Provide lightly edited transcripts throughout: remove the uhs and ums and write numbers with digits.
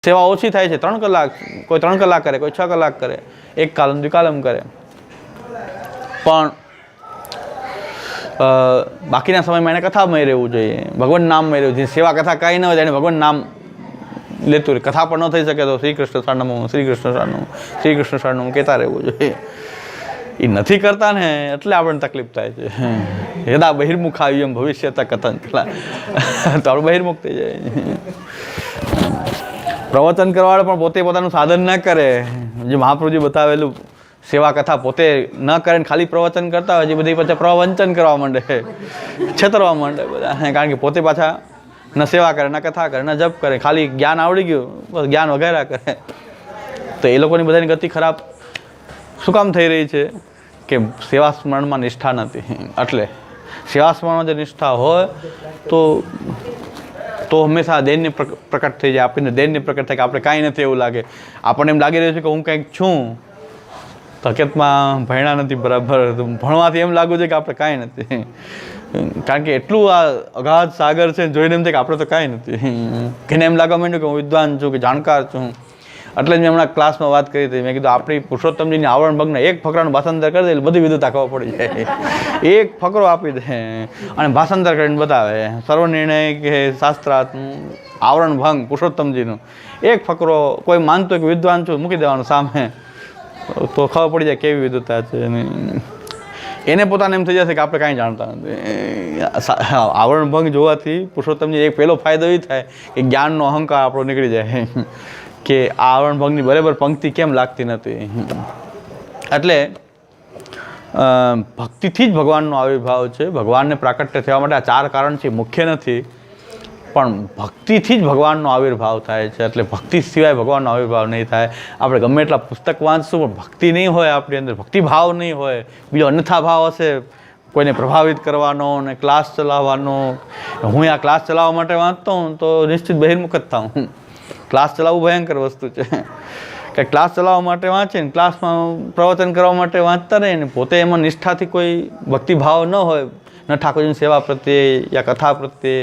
સેવા ઓછી થાય છે, 3 કલાક, કોઈ 3 કલાક કરે, કોઈ 6 કલાક કરે, એક કાલમ દ્વિકાલમ કરે, પણ બાકીના સમયમાં એને કથામય રહેવું જોઈએ, ભગવાન નામમય રહેવું જોઈએ. સેવા કથા કાંઈ ન હોય એને ભગવાન નામ લેતું રહે. કથા પણ ન થઈ શકે તો શ્રી કૃષ્ણ શરણમ, શ્રી કૃષ્ણ શરણમ, શ્રી કૃષ્ણ શરણમ કહેતા રહેવું જોઈએ. એ નથી કરતા ને એટલે આપણને તકલીફ થાય છે. યદા બહિર્મુખ આવ્યું એમ ભવિષ્યતા કથન પેલા તો આપણે બહિર્મુખ થઈ જાય. પ્રવચન કરવાવાળો પણ પોતે પોતાનું સાધન ન કરે, જે મહાપ્રભુજી બતાવેલું સેવા કથા પોતે ન કરે ને ખાલી પ્રવચન કરતા હોય, જે બધી પાછા પ્રવંચન કરવા માંડે, છેતરવા માંડે બધા. કારણ કે પોતે પાછા ન સેવા કરે, ન કથા કરે, ન જપ કરે, ખાલી જ્ઞાન આવડી ગયું બસ જ્ઞાન વગેરે કરે. તો એ લોકોની બધાની ગતિ ખરાબ શું કામ થઈ રહી છે કે સેવા સ્મરણમાં નિષ્ઠા નથી. એટલે સેવા સ્મરણમાં જો નિષ્ઠા હોય તો હંમેશા દૈન્ય પ્રકટ થઈ જાય, આપણને દૈન્ય પ્રકટ થાય કે આપણે કાંઈ નથી એવું લાગે. આપણને એમ લાગી રહ્યું છે કે હું કંઈક છું, હકીકતમાં ભણ્યા નથી બરાબર, ભણવાથી એમ લાગુ છે કે આપણે કાંઈ નથી. કારણ કે એટલું આ અગાધ સાગર છે, જોઈને એમ થાય કે આપણે તો કાંઈ નથી. એને એમ લાગવા માંડ્યું કે હું વિદ્વાન છું, કે જાણકાર છું. એટલે જ મેં હમણાં ક્લાસમાં વાત કરી હતી, મેં કીધું આપણી પુરુષોત્તમજીની આવરણ ભગ્ન એક ફકરાનું ભાષાંતર કરી દે એટલે બધી વિદ્વતા ખબર પડી જાય. એક ફકરો આપી દે અને ભાષાંતર કરીને બતાવે, સર્વનિર્ણય કે શાસ્ત્રાર્થનું આવરણ ભંગ પુરુષોત્તમજીનું એક ફકરો. કોઈ માનતો કે વિદ્વાન છું મૂકી દેવાનું સામે, તો ખબર પડી જાય કેવી વિદ્વતા છે. એને પોતાને એમ થઈ જશે કે આપણે કાંઈ જાણતા નથી. આવરણ ભંગ જોવાથી પુરુષોત્તમજી એક પહેલો ફાયદો એ થાય કે જ્ઞાનનો અહંકાર આપણો નીકળી જાય કે આ આવરણ ભંગની બરાબર પંક્તિ કેમ લાગતી નથી. એટલે ભક્તિથી જ ભગવાનનો આવિર્ભાવ છે. ભગવાનને પ્રાકટ્ય થવા માટે આ 4 કારણ છે, મુખ્ય નથી, પણ ભક્તિથી જ ભગવાનનો આવિર્ભાવ થાય છે. એટલે ભક્તિ સિવાય ભગવાનનો આવિર્ભાવ નહીં થાય. આપણે ગમે એટલા પુસ્તક વાંચશું પણ ભક્તિ નહીં હોય આપણી અંદર, ભક્તિભાવ નહીં હોય, બીજો અન્યથા ભાવ હશે, કોઈને પ્રભાવિત કરવાનો ને ક્લાસ ચલાવવાનો. હું આ ક્લાસ ચલાવવા માટે વાંચતો હું તો નિશ્ચિત બહિર્મુખ જ થાઉં. ક્લાસ ચલાવવું ભયંકર વસ્તુ છે કે ક્લાસ ચલાવવા માટે વાંચે ને ક્લાસમાં પ્રવચન કરવા માટે વાંચતા રહે ને પોતે એમાં નિષ્ઠાથી કોઈ ભક્તિભાવ ન હોય, ન ઠાકોરજીની સેવા પ્રત્યે યા કથા પ્રત્યે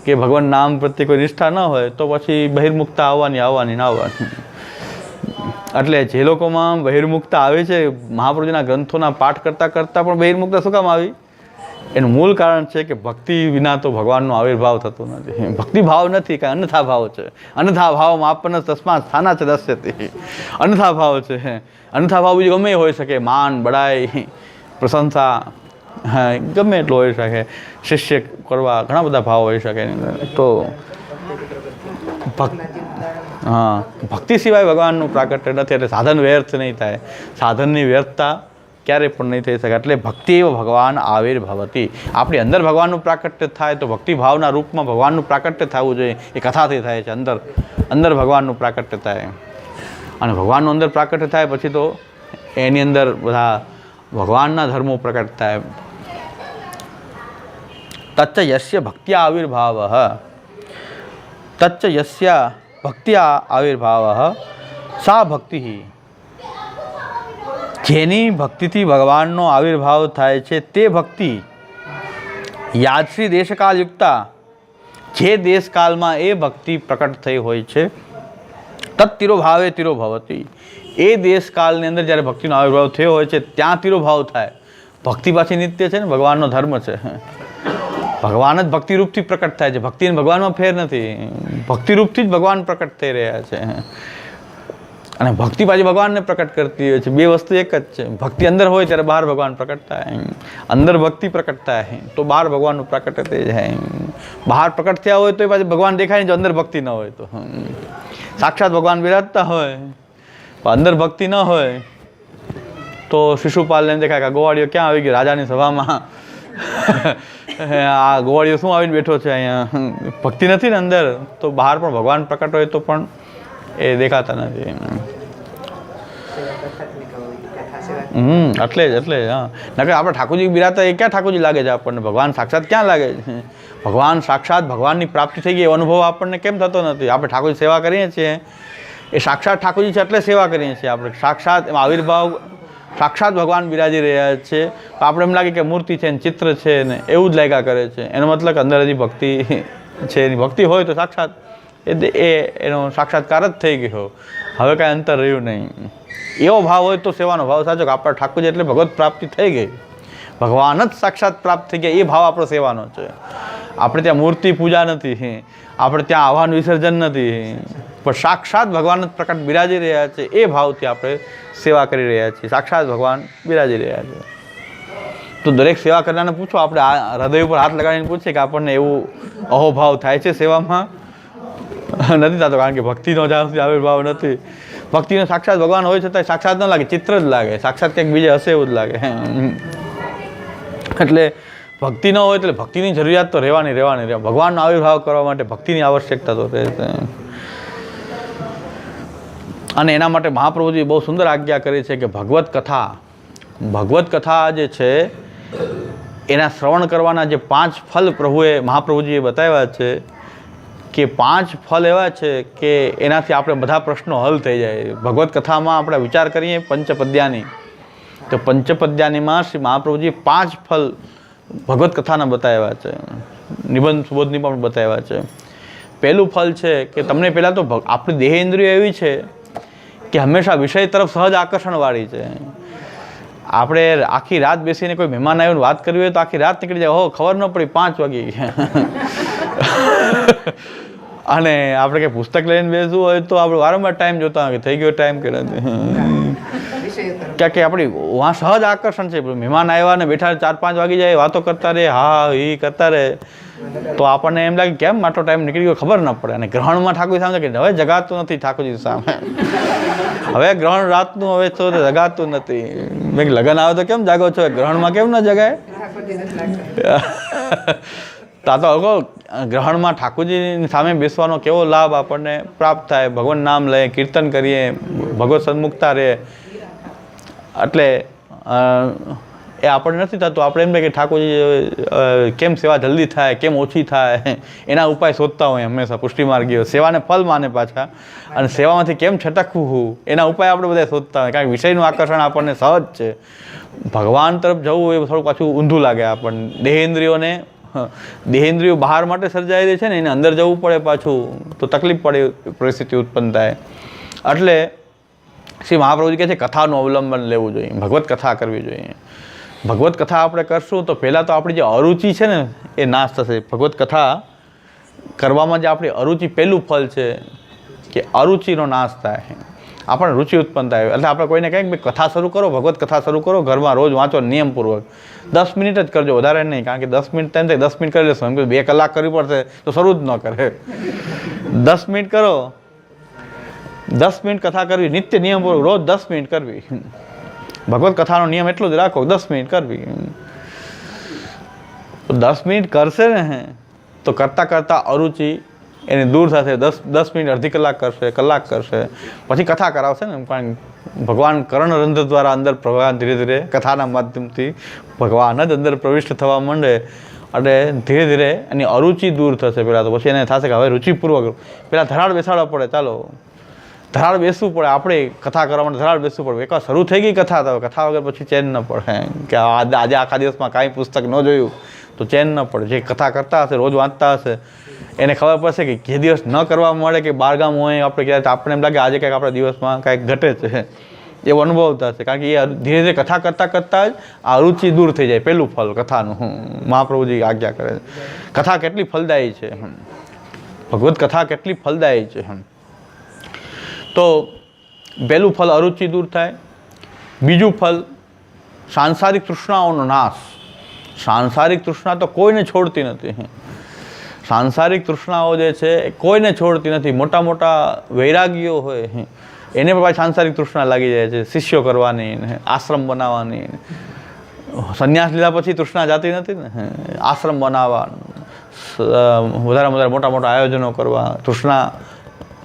કે ભગવાન નામ પ્રત્યે કોઈ નિષ્ઠા ન હોય તો પછી બહિર્મુખતા આવવાની. એટલે જે લોકોમાં બહિર્મુખતા આવે છે, મહાપ્રભુજીના ગ્રંથોના પાઠ કરતાં કરતાં પણ બહિર્મુખતા શું કામ આવી? એનું મૂળ કારણ છે કે ભક્તિ વિના તો ભગવાનનો આવિર્ભાવ થતો નથી. ભક્તિભાવ નથી, કાંઈ અન્યથા ભાવ છે. અન્યથા ભાવમાં આપણને તસ્માત સ્થાના છે દસ્યતિ. અન્યથા ભાવ છે. અન્યથા ભાવ બીજું ગમે હોઈ શકે, માન, બડાઈ, પ્રશંસા, હા ગમે એટલો હોઈ શકે, શિષ્ય કરવા, ઘણા બધા ભાવ હોઈ શકે. તો ભક્તિ સિવાય ભગવાનનું પ્રાકટ્ય નથી. એટલે સાધન વ્યર્થ નહીં થાય, સાધનની વ્યર્થતા ક્યારે પણ નહીં થઈ શકે. એટલે ભક્તિ એવ ભગવાન આવિર્ભવતી. આપણી અંદર ભગવાનનું પ્રાકટ્ય થાય તો ભક્તિભાવના રૂપમાં ભગવાનનું પ્રાકટ્ય થવું જોઈએ. એ કથાથી થાય છે. અંદર ભગવાનનું પ્રાકટ્ય થાય, અને ભગવાનનું અંદર પ્રાકટ્ય થાય પછી તો એની અંદર બધા ભગવાનના ધર્મો પ્રકટ થાય. તચ્ચ યસ્ય ભક્ત્યા આવિર્ભાવ, તચ્ચ યસ્ય ભક્ત્યા આવિર્ભાવ સા ભક્તિ. જેની ભક્તિથી ભગવાનનો આવિર્ભાવ થાય છે તે ભક્તિ યાદશ્રી દેશકાલ યુક્તા, જે દેશકાલમાં એ ભક્તિ પ્રકટ થઈ હોય છે, તत् તિરોભાવે તિરોભવતી. એ દેશકાલની અંદર જ્યારે ભક્તિનો આવિર્ભાવ થયો હોય છે ત્યાં તિરોભાવ થાય. ભક્તિ પાછી નિત્ય છે ને, ભગવાનનો ધર્મ છે. ભગવાન જ ભક્તિરૂપથી પ્રકટ થાય છે. ભક્તિ અને ભગવાનમાં ફેર નથી. ભક્તિરૂપથી જ ભગવાન પ્રકટ થઈ રહ્યા છે, અને ભક્તિ પાછી ભગવાનને પ્રકટ કરતી હોય છે. બે વસ્તુ એક જ છે. ભક્તિ અંદર હોય ત્યારે બહાર ભગવાન પ્રકટ થાય, અંદર ભક્તિ પ્રકટ થાય તો બહાર ભગવાનનું પ્રકટ થઈ જાય. બહાર પ્રકટ થયા હોય તો એ પાછી ભગવાન દેખાય, જો અંદર ભક્તિ ન હોય તો સાક્ષાત ભગવાન બિરાજતા હોય પણ અંદર ભક્તિ ન હોય તો શિશુપાલને એમ દેખાય કે ગોવાળીઓ ક્યાં આવી ગયો રાજાની સભામાં. આ ગોવાળીઓ શું આવીને બેઠો છે અહીંયા? ભક્તિ નથી ને અંદર, તો બહાર પણ ભગવાન પ્રકટ હોય તો પણ એ દેખાતા નથી. એટલે જ હા, નકર આપણે ઠાકોરજી બિરાતા એ ક્યાં ઠાકોરજી લાગે છે આપણને? ભગવાન સાક્ષાત ક્યાં લાગે છે? ભગવાન સાક્ષાત ભગવાનની પ્રાપ્તિ થઈ ગઈ એવો અનુભવ આપણને કેમ થતો નથી? આપણે ઠાકોરજી સેવા કરીએ છીએ એ સાક્ષાત ઠાકોરજી છે એટલે સેવા કરીએ છીએ આપણે. સાક્ષાત એમાં આવિર્ભાવ સાક્ષાત ભગવાન બિરાજી રહ્યા છે તો આપણે એમ લાગે કે મૂર્તિ છે ને ચિત્ર છે ને એવું જ લાગ્યા કરે છે. એનો મતલબ અંદર હજી ભક્તિ છે. એની ભક્તિ હોય તો સાક્ષાત એનો સાક્ષાત્કાર જ થઈ ગયો, હવે કાંઈ અંતર રહ્યું નહીં. એવો ભાવ હોય તો સેવાનો ભાવ સાચો કે આપણા ઠાકોરજી એટલે ભગવત પ્રાપ્તિ થઈ ગઈ, ભગવાન જ સાક્ષાત પ્રાપ્ત થઈ ગયા, એ ભાવ આપણો સેવાનો છે. આપણે ત્યાં મૂર્તિ પૂજા નથી, આપણે ત્યાં આહ્વાન વિસર્જન નથી, પણ સાક્ષાત ભગવાન જ પ્રકટ બિરાજી રહ્યા છે, એ ભાવથી આપણે સેવા કરી રહ્યા છીએ, સાક્ષાત ભગવાન બિરાજી રહ્યા છે. તો દરેક સેવા કરનારને પૂછો, આપણે આ હૃદય ઉપર હાથ લગાડીને પૂછીએ કે આપણને એવું અહોભાવ થાય છે સેવામાં? નથી થતો, કારણ કે ભક્તિનો જ્યાં સુધી આવિર્ભાવ નથી. ભક્તિનો સાક્ષાત ભગવાન હોય છતાં સાક્ષાત ન લાગે, ચિત્ર જ લાગે, સાક્ષાત કંઈક બીજે હશે એવું જ લાગે. એટલે ભક્તિ ન હોય એટલે ભક્તિની જરૂરિયાત તો રહેવાની. ભગવાનનો આવિર્ભાવ કરવા માટે ભક્તિની આવશ્યકતા તો રહે છે. અને એના માટે મહાપ્રભુજી બહુ સુંદર આજ્ઞા કરી છે કે ભગવત કથા જે છે એના શ્રવણ કરવાના જે 5 ફલ મહાપ્રભુજીએ બતાવ્યા છે કે 5 ફલ એવા છે કે એનાથી આપણે બધા પ્રશ્નો હલ થઈ જાય. ભગવત કથામાં આપણે વિચાર કરીએ પંચપદ્યાની, તો પંચપદ્યાનીમાં શ્રી મહાપ્રભુજીએ 5 ફલ ભગવત કથાના બતાવ્યા છે, નિબંધ સુબોધની પણ બતાવ્યા છે. પહેલું ફલ છે કે તમને પહેલાં તો આપણી દેહેન્દ્રિયો એવી છે કે હંમેશા વિષય તરફ સહજ આકર્ષણવાળી છે. આપણે આખી રાત બેસીને કોઈ મહેમાન આવીને વાત કરવી હોય તો આખી રાત નીકળી જાય, ખબર ન પડી 5 વાગી. અને આપણે કંઈ પુસ્તક લઈને બેસવું હોય તો આપણે વારંવાર ટાઈમ જોતા હોય કે થઈ ગયો ટાઈમ કે નથી. ક્યાં કે આપણી વहाँ સહજ આકર્ષણ છે. મહેમાન આવ્યા ને બેઠા 4-5 વાગી જાય, વાતો કરતા રહે, હા એ કરતા રહે, તો આપણને એમ લાગે કેમ આટલો ટાઈમ નીકળી ગયો ખબર ન પડે. અને ગ્રહણમાં ઠાકોરજી સામે કે હવે જગાતું નથી, ઠાકોરજી સામે હવે ગ્રહણ રાતનું, હવે તો જગાતું નથી. મેં લગ્ન આવે તો કેમ જાગો છો, ગ્રહણમાં કેમ ન જગાય? તા તો અગો ગ્રહણમાં ઠાકોરજીની સામે બેસવાનો કેવો લાભ આપણને પ્રાપ્ત થાય. ભગવાન નામ લઈએ, કીર્તન કરીએ, ભગવત સન્મુખતા રહે. એટલે એ આપણને નથી થતું. આપણે એમ કે ઠાકોરજી કેમ સેવા જલ્દી થાય, કેમ ઓછી થાય, એના ઉપાય શોધતા હોય હંમેશા પુષ્ટિ માર્ગીઓ. સેવાને ફલ માને પાછા, અને સેવામાંથી કેમ છટકવું એના ઉપાય આપણે બધા શોધતા હોય. કારણ કે વિષયનું આકર્ષણ આપણને સહજ છે. ભગવાન તરફ જવું એ થોડું પાછું ઊંધું લાગે આપણને. દેહેન્દ્રિયો બહાર માટે સર્જાયેલી છે ને, એને અંદર જવું પડે પાછું, તો તકલીફ પડે, પરિસ્થિતિ ઉત્પન્ન થાય. એટલે શ્રી મહાપ્રભુજી કહે છે કથાનું અવલંબન લેવું જોઈએ, ભગવત કથા કરવી જોઈએ. ભગવત કથા આપણે કરશું તો પહેલાં તો આપણી જે અરુચિ છે ને એ નાશ થશે. ભગવત કથા કરવામાં જે આપણી અરુચિ પહેલું ફલ છે કે અરુચિનો નાશ થાય, આપણને રુચિ ઉત્પન્ન થાય. એટલે આપણે કોઈને કહીએ કે કથા શરૂ કરો, ભગવત કથા શરૂ કરો, ઘરમાં રોજ વાંચો નિયમપૂર્વક, 10 મિનિટ જ કરજો, વધારે નહીં. કારણ કે 10 મિનિટ ટાઈમ થાય, 10 મિનિટ કરી લેશો, એમ કે 2 કલાક કરવી પડશે તો શરૂ જ ન કરે. 10 મિનિટ કરો, 10 મિનિટ કથા કરવી, નિત્ય નિયમપૂર્વક રોજ 10 મિનિટ કરવી. ભગવત કથાનો નિયમ એટલો જ રાખો, 10 મિનિટ કરવી. તો 10 મિનિટ કરશે ને તો કરતાં કરતાં અરુચિ એની દૂર થશે. 10 મિનિટ, અડધી કલાક કરશે, કલાક કરશે, પછી કથા કરાવશે ને. પણ ભગવાન કર્ણરંધ્ર દ્વારા અંદર ભગવાન ધીરે ધીરે કથાના માધ્યમથી ભગવાન જ અંદર પ્રવિષ્ટ થવા માંડે. એટલે ધીરે ધીરે એની અરુચિ દૂર થશે પહેલાં તો. પછી એને થશે કે હવે રુચિપૂર્વક પહેલાં ધરાડ બેસાડવા પડે. ચાલો ધરાડ બેસવું પડે, આપણે કથા કરવા માટે ધરાડ બેસવું પડે. એકવાર શરૂ થઈ ગઈ કથા તો કથા વગર પછી ચેન ન પડે. કે આજે આખા દિવસમાં કાંઈ પુસ્તક ન જોયું તો ચેન ન પડે. જે કથા કરતા હશે, રોજ વાંચતા હશે, એને ખબર પડશે કે જે દિવસ ન કરવા મળે કે બહારગામ હોય આપણે ક્યાંય, આપણને એમ લાગે આજે કંઈક આપણા દિવસમાં કાંઈક ઘટે છે, એવો અનુભવ થશે. કારણ કે એ ધીરે ધીરે કથા કરતાં જ આ રુચિ દૂર થઈ જાય. પહેલું ફલ કથાનું મહાપ્રભુજી આજ્ઞા કરે છે. કથા કેટલી ફલદાયી છે, ભગવત કથા કેટલી ફલદાયી છે. તો પહેલું ફલ અરુચિ દૂર થાય. બીજું ફલ સાંસારિક તૃષ્ણાઓનો નાશ. સાંસારિક તૃષ્ણા તો કોઈને છોડતી નથી. સાંસારિક તૃષ્ણાઓ જે છે એ કોઈને છોડતી નથી. મોટા મોટા વૈરાગીઓ હોય એને પણ સાંસારિક તૃષ્ણા લાગી જાય છે. શિષ્યો કરવાની, આશ્રમ બનાવવાની. સંન્યાસ લીધા પછી તૃષ્ણા જાતી નથી ને. આશ્રમ બનાવવા, વધારે વધારે મોટા મોટા આયોજનો કરવા. તૃષ્ણા,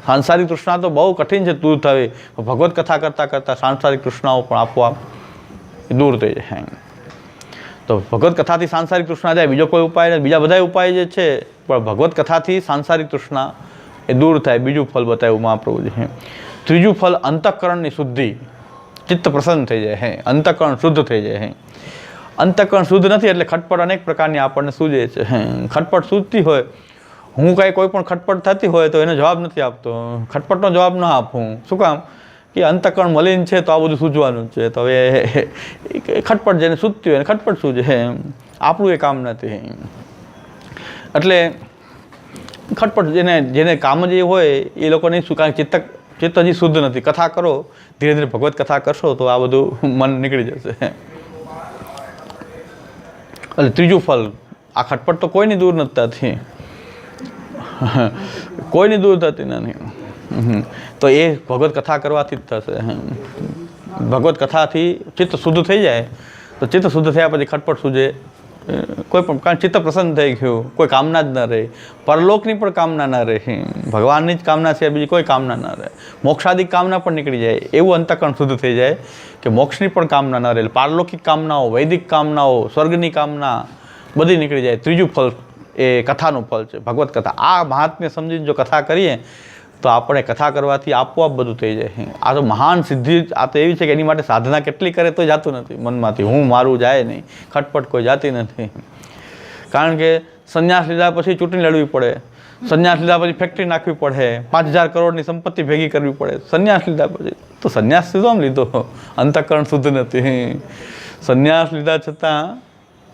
સાંસારિક તૃષ્ણા તો બહુ કઠિન છે દૂર થવી. ભગવત કથા કરતાં કરતાં સાંસારિક તૃષ્ણાઓ પણ આપોઆપ દૂર થઈ જાય. તો ભગવત કથાથી સાંસારિક તૃષ્ણા જાય, બીજો કોઈ ઉપાય નથી. બીજા બધા ઉપાય જે છે પણ ભગવત કથાથી સાંસારિક તૃષ્ણા એ દૂર થાય. બીજું ફલ બતાવ્યું મહાપ્રભુજી. ત્રીજું ફલ અંતઃકરણની શુદ્ધિ, ચિત્ત પ્રસન્ન થઈ જાય, અંતઃકરણ શુદ્ધ થઈ જાય. અંતઃકરણ શુદ્ધ નથી એટલે ખટપટ અનેક પ્રકારની આપણને સૂજે છે. ખટપટ સૂજતી હોય, હું કાંઈ કોઈ પણ ખટપટ થતી હોય તો એને જવાબ નથી આપતો, ખટપટનો જવાબ ન આપું. શું કામ? કે અંતઃકરણ મલિન છે તો આ બધું સૂઝવાનું છે. તો હવે ખટપટ જેને સૂઝતી હોય એને ખટપટ સૂઝે, આપણું એ કામ નથી. એટલે ખટપટ જેને કામ જ એ હોય એ લોકોને શું, કારણ ચિત્ત હજી શુદ્ધ નથી. કથા કરો, ધીરે ધીરે ભગવત કથા કરશો તો આ બધું મન નીકળી જશે. એટલે ત્રીજું ફલ, આ ખટપટ તો કોઈની દૂર નથી થતી, કોઈની દૂર થતી નથી. તો એ ભગવત કથા કરવાથી જ થશે. ભગવત કથાથી ચિત્ત શુદ્ધ થઈ જાય તો ચિત્ત શુદ્ધ થયા પછી ખટપટ સૂજે. કોઈ પણ, કારણ ચિત્ત પ્રસન્ન થઈ ગયું, કોઈ કામના જ ન રહે, પરલોકની પણ કામના ન રહે, ભગવાનની જ કામના છે, બીજી કોઈ કામના ન રહે. મોક્ષાદિક કામના પણ નીકળી જાય, એવું અંતઃકરણ શુદ્ધ થઈ જાય કે મોક્ષની પણ કામના ન રહે. પારલૌકિક કામનાઓ, વૈદિક કામનાઓ, સ્વર્ગની કામના બધી નીકળી જાય. ત્રીજું ફલ એ કથાનું ફલ છે, ભગવત કથા. આ મહાત્મ્ય સમજીને જો કથા કરીએ તો આપણે કથા કરવાથી આપોઆપ બધું થઈ જાય. આ તો મહાન સિદ્ધિ, આ તો એવી છે કે એની માટે સાધના કેટલી કરે તો જાતું નથી મનમાંથી. હું મારું જાય નહીં, ખટપટ કોઈ જાતી નથી. કારણ કે સંન્યાસ લીધા પછી ચૂંટણી લડવી પડે, સંન્યાસ લીધા પછી ફેક્ટરી નાખવી પડે, 5,000 કરોડની સંપત્તિ ભેગી કરવી પડે સંન્યાસ લીધા પછી. તો સંન્યાસ લીધો આમ લીધો, અંતઃકરણ શુદ્ધ નથી. સંન્યાસ લીધા છતાં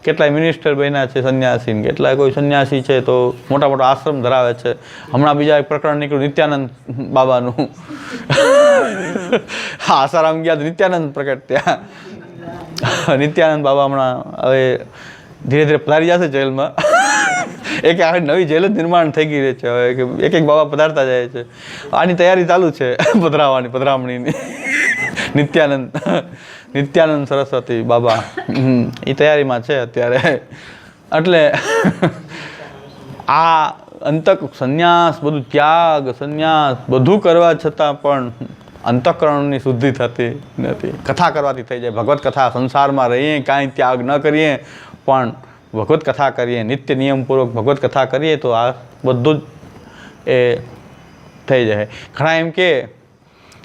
કેટલાય મિનિસ્ટર બન્યા છે સંન્યાસી, કેટલાય કોઈ સંન્યાસી છે તો મોટા મોટા આશ્રમ ધરાવે છે. હમણાં બીજા એક પ્રકરણ નીકળ્યું નિત્યાનંદ બાબાનું. આસારામ ગયા તો નિત્યાનંદ પ્રકટ ત્યાં. નિત્યાનંદ બાબા હમણાં હવે ધીરે ધીરે પધારી જશે જેલમાં. એક નવી જેલ જ નિર્માણ થઈ ગઈ રહે છે હવે, એક બાબા પધારતા જાય છે. આની તૈયારી ચાલુ છે પધરાવાની, પધરામણીની. નિત્યાનંદ સરસ્વતી બાબા એ તૈયારીમાં છે અત્યારે. એટલે આ સંન્યાસ, બધું ત્યાગ, સંન્યાસ બધું કરવા છતાં પણ અંતઃકરણની શુદ્ધિ થતી નથી. કથા કરવાથી થઈ જાય. ભગવત કથા, સંસારમાં રહીએ, કાંઈ ત્યાગ ન કરીએ પણ ભગવત કથા કરીએ, નિત્ય નિયમપૂર્વક ભગવત કથા કરીએ તો આ બધું જ એ થઈ જાય. ઘણા એમ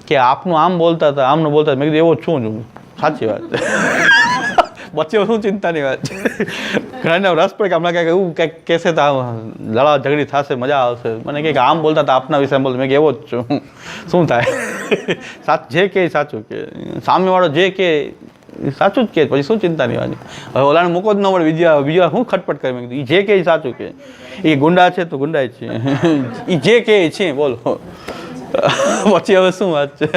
કે આપનું આમ બોલતા હતા, આમનું બોલતા હતા. મેં કીધું એવો છું છું. સાચી વાત છે. પછી શું ચિંતાની વાત છે. ઘણાને રસ પડે કે હમણાં કંઈક એવું કંઈક કહેશે તો લડા ઝઘડી થશે, મજા આવશે. મને કંઈક આમ બોલતા હતા આપના વિશે બોલતા, મેં એવો જ છું. શું થાય? જે કે સાચું કે, સામેવાળો જે કે સાચું જ કે, પછી શું ચિંતાની વાત. હવે ઓલાને મૂકો જ ન મળે, બીજા શું ખટપટ કરે. મેં કીધું એ જે કે સાચું કે, એ ગુંડા છે તો ગુંડા જ છે, એ જે કે છે બોલો. પછી હવે શું વાત છે.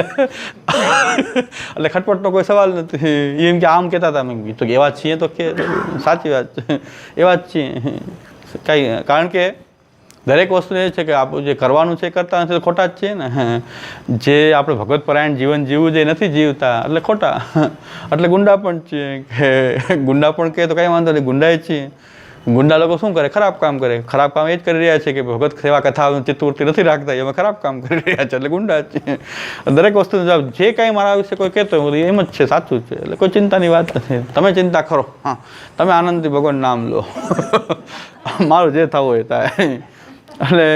એટલે ખટપટનો કોઈ સવાલ નથી. એમ કે આમ કહેતા હતા, મેં કીધું કે એવા છીએ તો કે સાચી વાત છે, એવા જ છીએ. કાંઈ, કારણ કે દરેક વસ્તુ એ છે કે આપણું જે કરવાનું છે કરતા નથી તો ખોટા જ છીએ ને. જે આપણે ભગવત પરાયણ જીવન જીવવું જે નથી જીવતા એટલે ખોટા, એટલે ગુંડા પણ છીએ. કે ગુંડા પણ કહે તો કાંઈ વાંધો નહીં, ગુંડા જ છીએ. ગુંડા લોકો શું કરે? ખરાબ કામ કરે. ખરાબ કામ એ જ કરી રહ્યા છે કે ભગવત સેવા કથા ચિત્તવૃત્તિ નથી રાખતા, એમાં ખરાબ કામ કરી રહ્યા છે, એટલે ગુંડા જ છે. દરેક વસ્તુ જે કાંઈ મારા વિશે કોઈ કહેતો હોય એમ જ છે, સાચું છે, એટલે કોઈ ચિંતાની વાત નથી. તમે ચિંતા કરો, હા, તમે આનંદથી ભગવાન નામ લો. મારું જે થવું હોય થાય. એટલે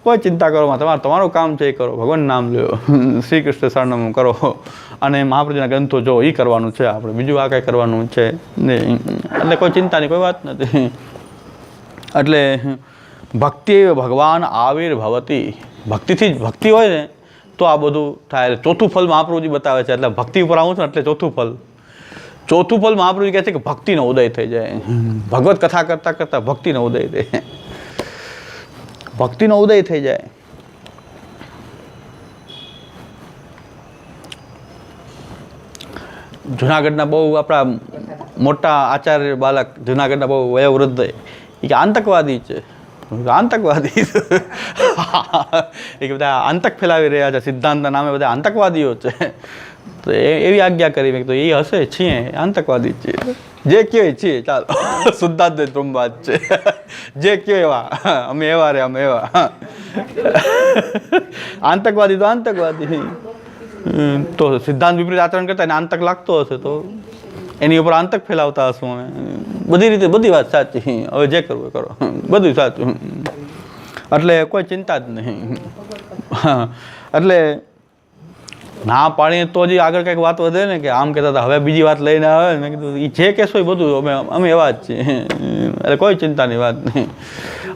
કોઈ ચિંતા કરો, તમારું કામ છે એ કરો, ભગવાન નામ લો, શ્રી કૃષ્ણ શરણમ કરો, અને મહાપ્રભુજીના ગ્રંથો જો એ કરવાનું છે આપણે, બીજું આ કાંઈ કરવાનું છે નહીં. એટલે કોઈ ચિંતાની કોઈ વાત નથી. એટલે ભક્તિ ભગવાન આવિર્ભવતી, ભક્તિથી જ ભક્તિ હોય ને તો આ બધું થાય. એટલે ચોથું ફલ મહાપ્રભુજી બતાવે છે. એટલે ભક્તિ ઉપર આવું છું ને એટલે ચોથું ફલ મહાપ્રભુજી કહે છે કે ભક્તિનો ઉદય થઈ જાય. ભગવત કથા કરતાં કરતાં ભક્તિનો ઉદય થાય, ભક્તિનો ઉદય થઈ જાય. જુનાગઢના બહુ આપણા મોટા આચાર્ય બાલક, જુનાગઢના બહુ વયોવૃદ્ધ, એ કે આતંકવાદી છે. આતંકવાદી એ બધા આતંક ફેલાવી રહ્યા છે, સિદ્ધાંતના નામે બધા આતંકવાદીઓ છે. તો એવી આજ્ઞા કરી તો એ હશે, છીએ આતંકવાદી છીએ. જે કયો છીએ, ચાલો શુદ્ધાદ્વૈત બ્રહ્મવાદ છે, જે કયો એવા અમે એવા રે, અમે એવા. આતંકવાદી તો આતંકવાદી. તો સિદ્ધાંત વિપરીત આચરણ કરતા એને આતંક લાગતો હશે તો એની ઉપર આતંક ફેલાવતા હશું અમે. બધી રીતે બધી વાત સાચી. હવે જે કરવું કરો, બધું સાચું. એટલે કોઈ ચિંતા જ નહીં. એટલે ના પાડીએ તો જ આગળ કંઈક વાત વધે ને, કે આમ કહેતા હતા હવે બીજી વાત લઈને આવે. મેં કીધું એ જે કહેશો એ બધું અમે એવા જ છીએ, એટલે કોઈ ચિંતાની વાત નહીં.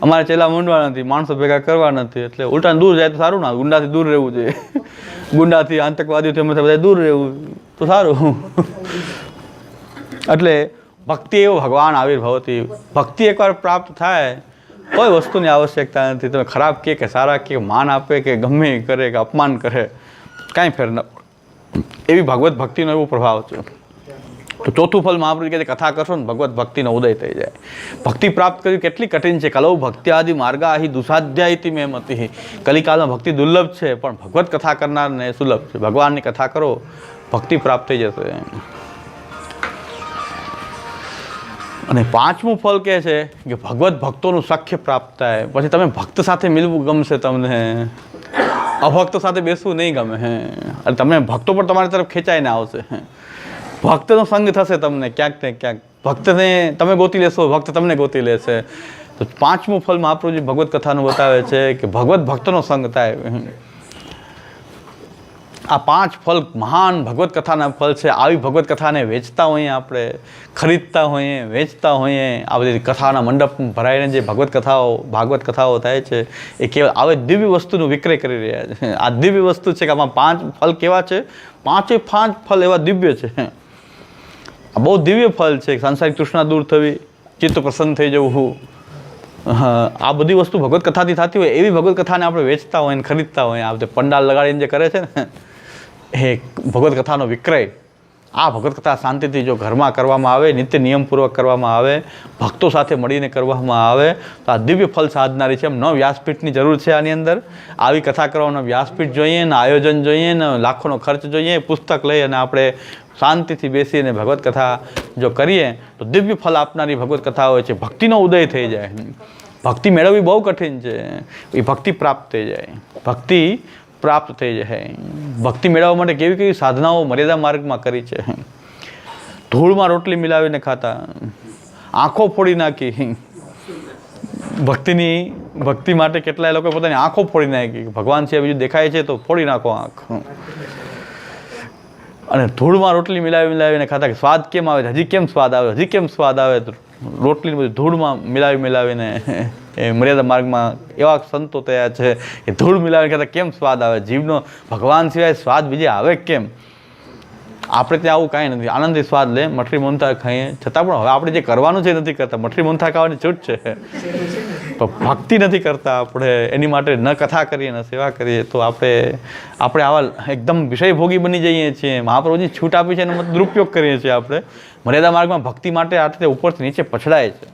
અમારે ચેલા મૂંડવા નથી, માણસો ભેગા કરવા નથી, એટલે ઉલટા દૂર જાય તો સારું ના, ગુંડાથી દૂર રહેવું જોઈએ. ગુંડાથી, આતંકવાદીઓથી અમે બધા દૂર રહેવું તો સારું. એટલે ભક્તિ એવો ભગવાન આવિર્ભવતી. ભક્તિ એકવાર પ્રાપ્ત થાય, કોઈ વસ્તુની આવશ્યકતા નથી. તમે ખરાબ કે સારા કે, માન આપે કે ગમે કરે કે અપમાન કરે, કાંઈ ફેર ન. એવી ભગવત ભક્તિનો એવો પ્રભાવ છે. તો ચોથું ફલ મહાપ્રભુ કહે કથા કરશો ને ભગવત ભક્તિનો ઉદય થઈ જાય. ભક્તિ પ્રાપ્ત કરવી કેટલી કઠિન છે. કલૌ ભક્તિ આદિ માર્ગા અહીં દુસાધ્યાયથી મેં મતિ. કલિકાલમાં ભક્તિ દુર્લભ છે, પણ ભગવત કથા કરનારને સુલભ છે. ભગવાનની કથા કરો, ભક્તિ પ્રાપ્ત થઈ જશે. અને પાંચમું ફળ કહે છે કે ભગવત ભક્તોનું સખ્ય પ્રાપ્ત થાય. પછી તમે ભક્ત સાથે મિલવું ગમશે, તમને અભક્ત સાથે બેસવું નહીં ગમે. અને તમે ભક્તો પણ તમારી તરફ ખેંચાઈને આવશે. ભક્તનો સંગ થશે તમને ક્યાંક ને ક્યાંક. ભક્તને તમે ગોતી લેશો, ભક્ત તમને ગોતી લેશે. તો પાંચમું ફળ મહાપ્રભુજી ભગવત કથાનું બતાવે છે કે ભગવત ભક્તનો સંગ થાય. આ પાંચ ફળ મહાન ભગવત કથાના ફળ છે. આવી ભગવત કથાને વેચતા હોઈએ, આપણે ખરીદતા હોઈએ, વેચતા હોઈએ. આ બધી કથાના મંડપ ભરાઈને જે ભાગવત કથાઓ થાય છે, એ કેવળ આવે દિવ્ય વસ્તુનો વિક્રય કરી રહ્યા છે. આ દિવ્ય વસ્તુ છે કે આમાં પાંચ ફળ કેવા છે? પાંચે પાંચ ફળ એવા દિવ્ય છે. આ બહુ દિવ્ય ફળ છે. સાંસારિક તૃષ્ણા દૂર થવી, ચિત્ત પ્રસન્ન થઈ જવું, આ બધી વસ્તુ ભગવત કથાથી થતી હોય. એવી ભગવત કથાને આપણે વેચતા હોય ને ખરીદતા હોય. આ બધે પંડાલ લગાડીને જે કરે છે ને, એ ભગવત કથાનો વિક્રય. આ ભગવત કથા શાંતિથી જો ઘરમાં કરવામાં આવે, નિત્ય નિયમપૂર્વક કરવામાં આવે, ભક્તો સાથે મળીને કરવામાં આવે, તો આ દિવ્ય ફળ સાધનારી છે. એમ ન વ્યાસપીઠની જરૂર છે આની અંદર. આવી કથા કરવાનો વ્યાસપીઠ જોઈએ ને, આયોજન જોઈએ ને, લાખોનો ખર્ચ જોઈએ. પુસ્તક લઈ અને આપણે શાંતિથી બેસીને ભગવત કથા જો કરીએ તો દિવ્ય ફળ આપનારી ભગવત કથા હોય છે. ભક્તિનો ઉદય થઈ જાય. ભક્તિ મેળવવી બહુ કઠિન છે. એ ભક્તિ પ્રાપ્ત થઈ જાય. ભક્તિ પ્રાપ્ત થઈ જાય. ભક્તિ મેળવવા માટે કેવી કેવી સાધનાઓ મર્યાદા માર્ગમાં કરી છે. ધૂળમાં રોટલી મિલાવીને ખાતા, આંખો ફોડી નાખી. ભક્તિ માટે કેટલાય લોકો પોતાની આંખો ફોડી નાખી. ભગવાન છે બીજું દેખાય છે તો ફોડી નાખો આંખ. અને ધૂળમાં રોટલી મિલાવીને ખાતા કે સ્વાદ કેમ આવે, હજી કેમ સ્વાદ આવે, હજી કેમ સ્વાદ આવે. રોટલી બધી ધૂળમાં મિલાવીને એ મર્યાદા માર્ગમાં એવા સંતો થયા છે કે ધૂળ મિલાવીને ખાતા કેમ સ્વાદ આવે. જીવનો ભગવાન સિવાય સ્વાદ બીજે આવે કેમ? આપણે ત્યાં આવું કાંઈ નથી. આનંદથી સ્વાદ લે, મઠરી મોહનથાળ ખાઈએ, છતાં પણ હવે આપણે જે કરવાનું છે નથી કરતા. મઠરી મોહનથાળ ખાવાની છૂટ છે, પણ ભક્તિ નથી કરતા આપણે. એની માટે ન કથા કરીએ, ન સેવા કરીએ, તો આપણે આવા એકદમ વિષયભોગી બની જઈએ છીએ. મહાપ્રભુજી છૂટ આપી છે એનો દુરુપયોગ કરીએ છીએ આપણે. મર્યાદા માર્ગમાં ભક્તિ માટે આ રીતે ઉપરથી નીચે પછડાય છે.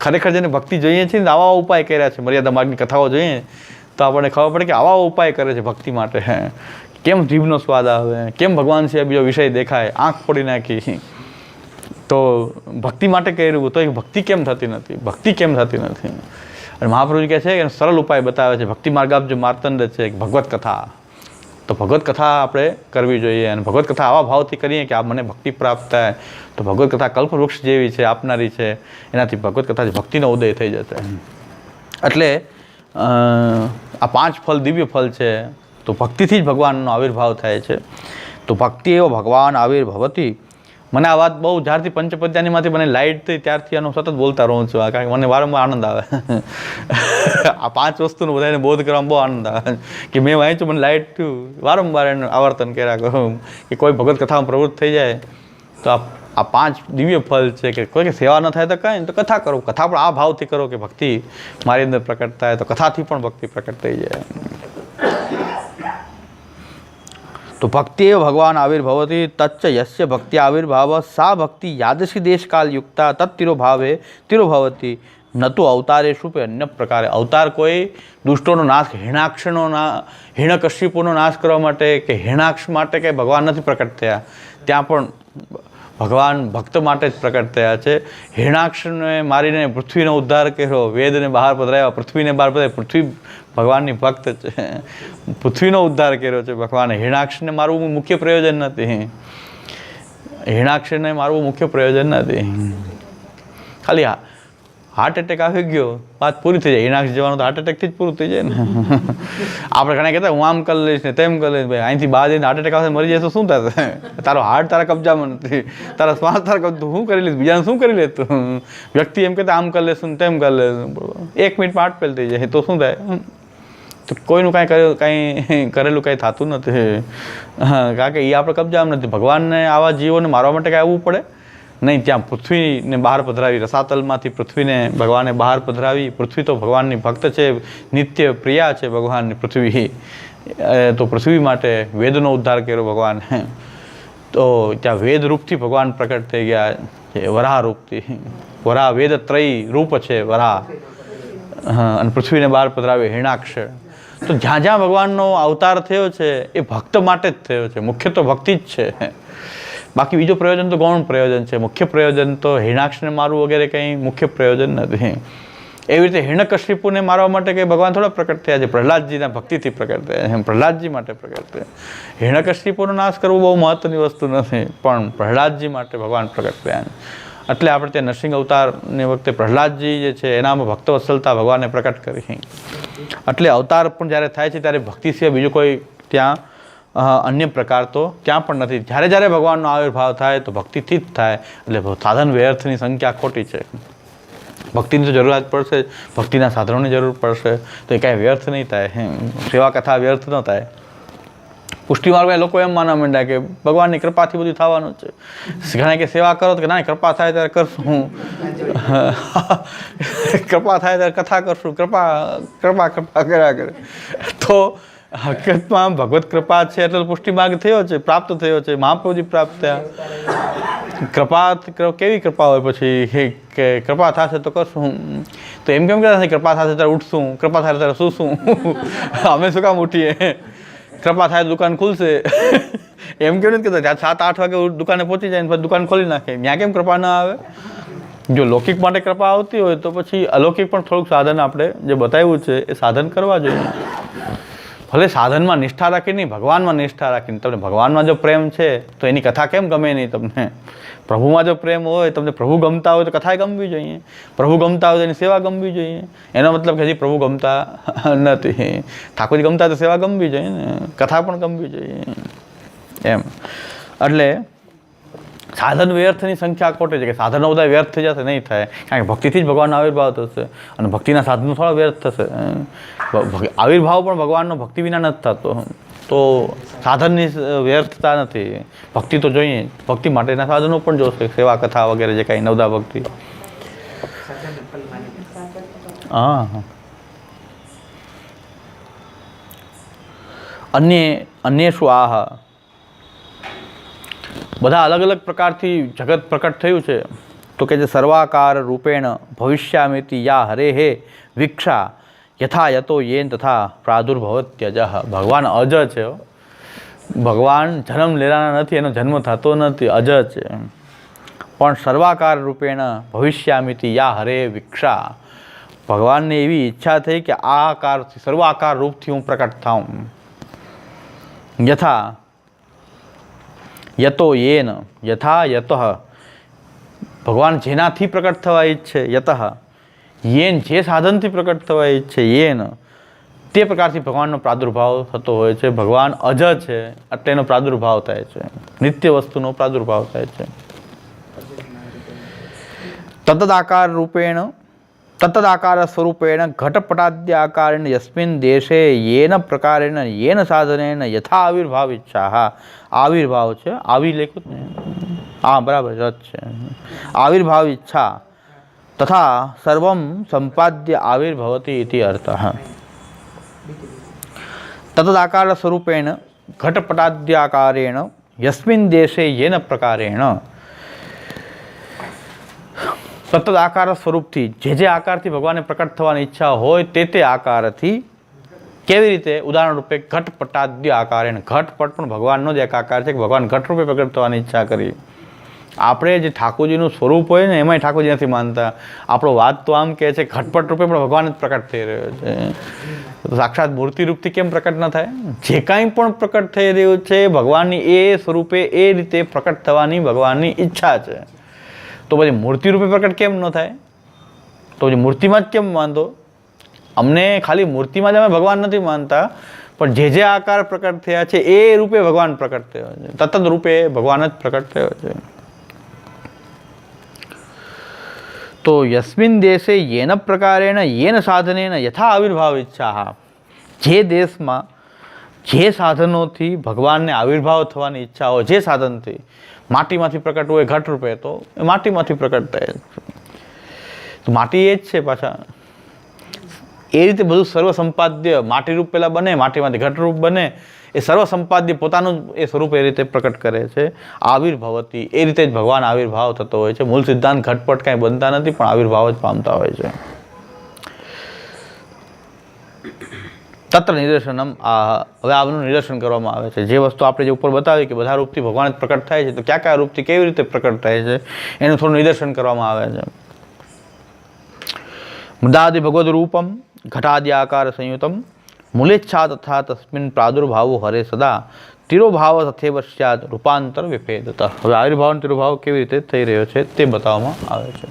ખરેખર જેને ભક્તિ જોઈએ છે ને આવા ઉપાય કર્યા છે. મર્યાદા માર્ગની કથાઓ જોઈએ તો આપણને ખબર પડે કે આવા ઉપાય કરે છે ભક્તિ માટે. કેમ જીભનો સ્વાદ આવે, કેમ ભગવાન સિવાય બીજો વિષય દેખાય, આંખ ફોડી નાખી. તો ભક્તિ માટે કર્યું તો એ ભક્તિ કેમ થતી નથી? ભક્તિ કેમ થતી નથી? અને મહાપ્રભુજી કહે છે કે સરળ ઉપાય બતાવે છે. ભક્તિ માર્ગાપ જે માર્તંડ છે ભગવત કથા. તો ભગવત કથા આપણે કરવી જોઈએ. અને ભગવત કથા આવા ભાવથી કરીએ કે આ મને ભક્તિ પ્રાપ્ત થાય. તો ભગવત કથા કલ્પવૃક્ષ જેવી છે, આપનારી છે. એનાથી ભગવત કથા ભક્તિનો ઉદય થઈ જશે. એટલે આ પાંચ ફળ દિવ્ય ફળ છે. તો ભક્તિથી જ ભગવાનનો આવિર્ભાવ થાય છે. તો ભક્તિ એવો ભગવાન આવિર્ભવતી. મને આ વાત બહુ જ્યારથી પંચપદ્યાનીમાંથી મને લાઇટ થઈ ત્યારથી આનો સતત બોલતા રહું છું. કારણ કે મને વારંવાર આનંદ આવે. આ પાંચ વસ્તુનો બધાને બોધ કરવામાં બહુ આનંદ આવે કે મેં વાંચ્યું, મને લાઇટ થયું. વારંવાર એનું આવર્તન કર્યા કરું કે કોઈ ભગવત કથામાં પ્રવૃત્ત થઈ જાય તો આ પાંચ દિવ્ય ફળ છે. કે કોઈ સેવા ન થાય તો કાંઈ તો કથા કરો. કથા પણ આ ભાવથી કરો કે ભક્તિ મારી અંદર પ્રકટ થાય. તો કથાથી પણ ભક્તિ પ્રકટ થઈ જાય. તો ભક્તિ એવ ભગવાન આવિર્ભવતી. તચ્ચ યસ્ય ભક્તિ આવિર્ભાવ સા ભક્તિ યાદશી દેશકાલ યુક્તા તત્તિરોભાવે તિરોભવતી. ન તો અવતારે શુપે અન્ય પ્રકારે. અવતાર કોઈ દુષ્ટોનો નાશ, હિરણ્યકશ્યપુનો નાશ કરવા માટે કે હિરણાક્ષ માટે કે ભગવાન નથી પ્રકટ થયા. ત્યાં પણ ભગવાન ભક્ત માટે જ પ્રકટ થયા છે. હિરણાક્ષને મારીને પૃથ્વીનો ઉદ્ધાર કર્યો, વેદને બહાર પધરાવ્યા, પૃથ્વીને બહાર પધરાવી. પૃથ્વી ભગવાનની ભક્ત છે. પૃથ્વીનો ઉદ્ધાર કર્યો છે ભગવાને. હિરણાક્ષને મારવું મુખ્ય પ્રયોજન નથી. હિરણાક્ષને મારવું મુખ્ય પ્રયોજન નથી. ખાલી હાર્ટ એટેક આવી ગયો, વાત પૂરી થઈ જાય. હિણાક્ષ જવાનું તો હાર્ટ એટેકથી જ પૂરું થઈ જાય ને. આપણે ઘણા કહેતા હું આમ કરી લઈશ ને તેમ કરી લઈશ, ભાઈ અહીંથી બહાર જઈને હાર્ટ એટેક આવશે મરી જાય તો શું થશે? તારો હાર્ટ તારા કબજામાં નથી, તારા શ્વાસ તારા કબજા, શું કરી લઈશ? બીજાને શું કરી લે તું? વ્યક્તિ એમ કહેતા આમ કરી લેશું ને તેમ કરી લેશું, 1 મિનિટમાં હાર્ટ ફેલ થઈ જાય તો શું થાય? તો કોઈનું કાંઈ કરેલું કાંઈ થતું નથી. કારણ કે એ આપણે કબજામાં નથી. ભગવાનને આવા જીવોને મારવા માટે કાંઈ આવવું પડે નહીં. ત્યાં પૃથ્વીને બહાર પધરાવી, રસાતલમાંથી પૃથ્વીને ભગવાને બહાર પધરાવી. પૃથ્વી તો ભગવાનની ભક્ત છે, નિત્ય પ્રિયા છે ભગવાનની પૃથ્વી. તો પૃથ્વી માટે વેદનો ઉદ્ધાર કર્યો ભગવાને. તો ત્યાં વેદ રૂપથી ભગવાન પ્રકટ થઈ ગયા છે, વરાહ રૂપથી. વરાહ વેદ ત્રયી રૂપ છે વરાહ. અને પૃથ્વીને બહાર પધરાવી હિરણાક્ષ. તો જ્યાં જ્યાં ભગવાનનો અવતાર થયો છે એ ભક્ત માટે જ થયો છે. મુખ્ય તો ભક્તિ જ છે. બાકી બીજું પ્રયોજન તો ગૌણ પ્રયોજન છે. મુખ્ય પ્રયોજન તો હિરણાક્ષને મારવું વગેરે કંઈ મુખ્ય પ્રયોજન નથી. એવી રીતે હિરણ્યકશિપુને મારવા માટે કંઈ ભગવાન થોડા પ્રકટ થયા છે, પ્રહલાદજીના ભક્તિથી પ્રકટ થયા છે. પ્રહલાદજી માટે પ્રકટ થયા. હિરણ્યકશિપુનો નાશ કરવો બહુ મહત્વની વસ્તુ નથી, પણ પ્રહલાદજી માટે ભગવાન પ્રકટ થયા. એટલે આપણે ત્યાં નરસિંહ અવતારની વખતે પ્રહલાદજી જે છે એનામાં ભક્તવત્સલતા ભગવાને પ્રકટ કરી. એટલે અવતાર પણ જ્યારે થાય છે ત્યારે ભક્તિ સિવાય બીજું કોઈ ત્યાં અન્ય પ્રકાર તો ત્યાં પણ નથી. જ્યારે જ્યારે ભગવાનનો આવિર્ભાવ થાય તો ભક્તિથી જ થાય. એટલે સાધન વ્યર્થની સંખ્યા ખોટી છે. ભક્તિની તો જરૂરિયાત પડશે, ભક્તિના સાધનોની જરૂર પડશે, તો એ કાંઈ વ્યર્થ નહીં થાય. સેવા કથા વ્યર્થ ન થાય. પુષ્ટિ માર્ગમાં લોકો એમ માનવા માંડ્યા કે ભગવાનની કૃપાથી બધું થવાનું છે. ઘણા કે સેવા કરો તો કે ના કૃપા થાય ત્યારે કરશું, કૃપા થાય ત્યારે કથા કરશું, કૃપા કૃપા કૃપા કર્યા કરે. તો હકીકતમાં ભગવત કૃપા છે એટલે પુષ્ટિ માર્ગ થયો છે, પ્રાપ્ત થયો છે. મહાપ્રભુજી પ્રાપ્ત થયા. કૃપા કેવી કૃપા હોય પછી કે કૃપા થશે તો કરશું? તો એમ કેમ કહેતા કૃપા થશે ત્યારે ઉઠશું, કૃપા થાય ત્યારે શું? અમે શું કામ ઉઠીએ? કૃપા થાય દુકાન ખુલશે એમ કેમ નથી કહેતા? 7-8 વાગે દુકાને પહોંચી જાય ને પછી દુકાન ખોલી નાખે. ત્યાં કેમ કૃપા ના આવે? જો લૌકિક માટે કૃપા આવતી હોય તો પછી અલૌકિક પણ થોડુંક સાધન આપણે જે બતાવ્યું છે એ સાધન કરવા જોઈએ. ભલે સાધનમાં નિષ્ઠા રાખી નહીં, ભગવાનમાં નિષ્ઠા રાખીને. તમને ભગવાનમાં જો પ્રેમ છે તો એની કથા કેમ ગમે નહીં તમને? પ્રભુમાં જો પ્રેમ હોય, તમને પ્રભુ ગમતા હોય તો કથા ગમવી જોઈએ. પ્રભુ ગમતા હોય તો એની સેવા ગમવી જોઈએ. એનો મતલબ કે હજી પ્રભુ ગમતા નથી. ઠાકોરજી ગમતા તો સેવા ગમવી જોઈએ ને, કથા પણ ગમવી જોઈએ એમ. એટલે સાધન વ્યર્થની સંખ્યા ખોટી છે કે સાધનો બધા વ્યર્થ થઈ જશે, નહીં થાય. કારણ કે ભક્તિથી જ ભગવાનનો આવિર્ભાવ થશે અને ભક્તિના સાધનો થોડા વ્યર્થ થશે. આવિર્ભાવ પણ ભગવાનનો ભક્તિ વિના નથી થતો. તો સાધનની વ્યર્થતા નથી. ભક્તિ તો જોઈએ, ભક્તિ માટેના સાધનો પણ જોશે, સેવા કથા વગેરે જે કાંઈ નવદા ભક્તિ. હા, અન્ય શું? આહ, બધા અલગ અલગ પ્રકારથી જગત પ્રકટ થયું છે. તો કે જે સર્વાકાર રૂપેણ ભવિષ્યામિતિ યા હરે હે વિક્ષા યથા યતો યેન તથા પ્રાદુર્ભવત્યજ. ભગવાન અજ છે. ભગવાન જન્મ લેનારા નથી, એનો જન્મ થતો નથી, અજ છે. પણ સર્વાકાર રૂપેણ ભવિષ્યામિતિ યા હરે વિક્ષા. ભગવાનને એવી ઈચ્છા થઈ કે આ આકારથી, સર્વાકાર રૂપથી હું પ્રકટ થાઉં. યથા યતો યેન, યથા યતઃ, ભગવાન જેનાથી પ્રકટ થવા ઈચ્છે, યતઃ યેન, જે સાધનથી પ્રકટ થવા ઈચ્છે, યેન, તે પ્રકારથી ભગવાનનો પ્રાદુર્ભાવ થતો હોય છે. ભગવાન અજ છે એટલે એનો પ્રાદુર્ભાવ થાય છે, નિત્ય વસ્તુનો પ્રાદુર્ભાવ થાય છે. તત્તદાકાર રૂપેણ, તત્તદાકાર સ્વરૂપેણ ઘટપટાદ્ય આકારેણ યસ્મિન દેશે યેન પ્રકારેણ યેન સાધનેન યથા આવિર્ભાવ ઈચ્છા. આવિર્ભાવ છે, આવી લેખું ને, હા બરાબર રજ છે. આવિર્ભાવ ઈચ્છા તથા સર્વમ સંપાદ્ય આવિર્ભવતી ઇતિ અર્થઃ. તત્તદાકાર સ્વરૂપેણ ઘટપટાદ્ય આકારેણ યસ્મિન દેશે યેન પ્રકારેણ. સતત આકાર સ્વરૂપથી, જે આકારથી ભગવાનને પ્રકટ થવાની ઈચ્છા હોય તે આકારથી. કેવી રીતે? ઉદાહરણ રૂપે ઘટપટાદ્ય આકારેણ. ઘટપટ પણ ભગવાનનો જ એક આકાર છે કે ભગવાન ઘટ રૂપે પ્રકટ થવાની ઈચ્છા કરી. આપણે જે ઠાકોરજીનું સ્વરૂપ હોય ને એમાંય ઠાકોરજી નથી માનતા. આપણો વાત તો આમ કહે છે ઘટપટ રૂપે પણ ભગવાન જ પ્રકટ થઈ રહ્યો છે. સાક્ષાત મૂર્તિ રૂપથી કેમ પ્રકટ ન થાય? જે કાંઈ પણ પ્રકટ થઈ રહ્યું છે ભગવાનની એ સ્વરૂપે એ રીતે પ્રકટ થવાની ભગવાનની ઈચ્છા છે. તો પછી મૂર્તિ રૂપે પ્રકટ કેમ ન થાય? તો જે મૂર્તિમાં જ કેમ માનતો? અમને ખાલી મૂર્તિમાં જ અમે ભગવાન નથી માનતા, પણ જે આકાર પ્રકટ થયા છે એ રૂપે ભગવાન પ્રકટ થયો છે, તત્ત રૂપે ભગવાન જ પ્રકટ થયો છે. તો યસ્મિન દેશે યેન પ્રકારેણ યેન સાધનેન યથા આવિર્ભાવ ઈચ્છા, જે દેશમાં જે સાધનોથી ભગવાનને આવિર્ભાવ થવાની ઈચ્છા હોય, જે સાધનથી, માટીમાંથી પ્રકટ હોય ઘટ રૂપે તો એ માટીમાંથી પ્રકટ થાય, તો માટી એ જ છે પાછા. એ રીતે બધું સર્વસંપાદ્ય માટીરૂપ પહેલાં બને, માટીમાંથી ઘટરૂપ બને, એ સર્વસંપાદ્ય પોતાનું એ સ્વરૂપ એ રીતે પ્રકટ કરે છે. આવિર્ભવતી, એ રીતે જ ભગવાન આવિર્ભાવ થતો હોય છે. મૂળ સિદ્ધાંત ઘટપટ કાંઈ બનતા નથી, પણ આવિર્ભાવ જ પામતા હોય છે. તત્ર નિદર્શનમ, હવે આનું નિદર્શન કરવામાં આવે છે. જે વસ્તુ આપણે જે ઉપર બતાવી કે બધા રૂપથી ભગવાન જ પ્રકટ થાય છે, તો કયા કયા રૂપથી કેવી રીતે પ્રકટ થાય છે એનું થોડું નિદર્શન કરવામાં આવે છે. મૃદાદિ ભગવદ રૂપમ ઘટાદિ આકાર સંયુતમ મૂલેચ્છા તથા તસ્મિન પ્રાદુર્ભાવો હરે સદા તિરોભાવ તથેવ સ્યાદ રૂપાંતર વિભેદત. હવે આવિર્ભાવ તિરોભાવ કેવી રીતે થઈ રહ્યો છે તે બતાવવામાં આવે છે.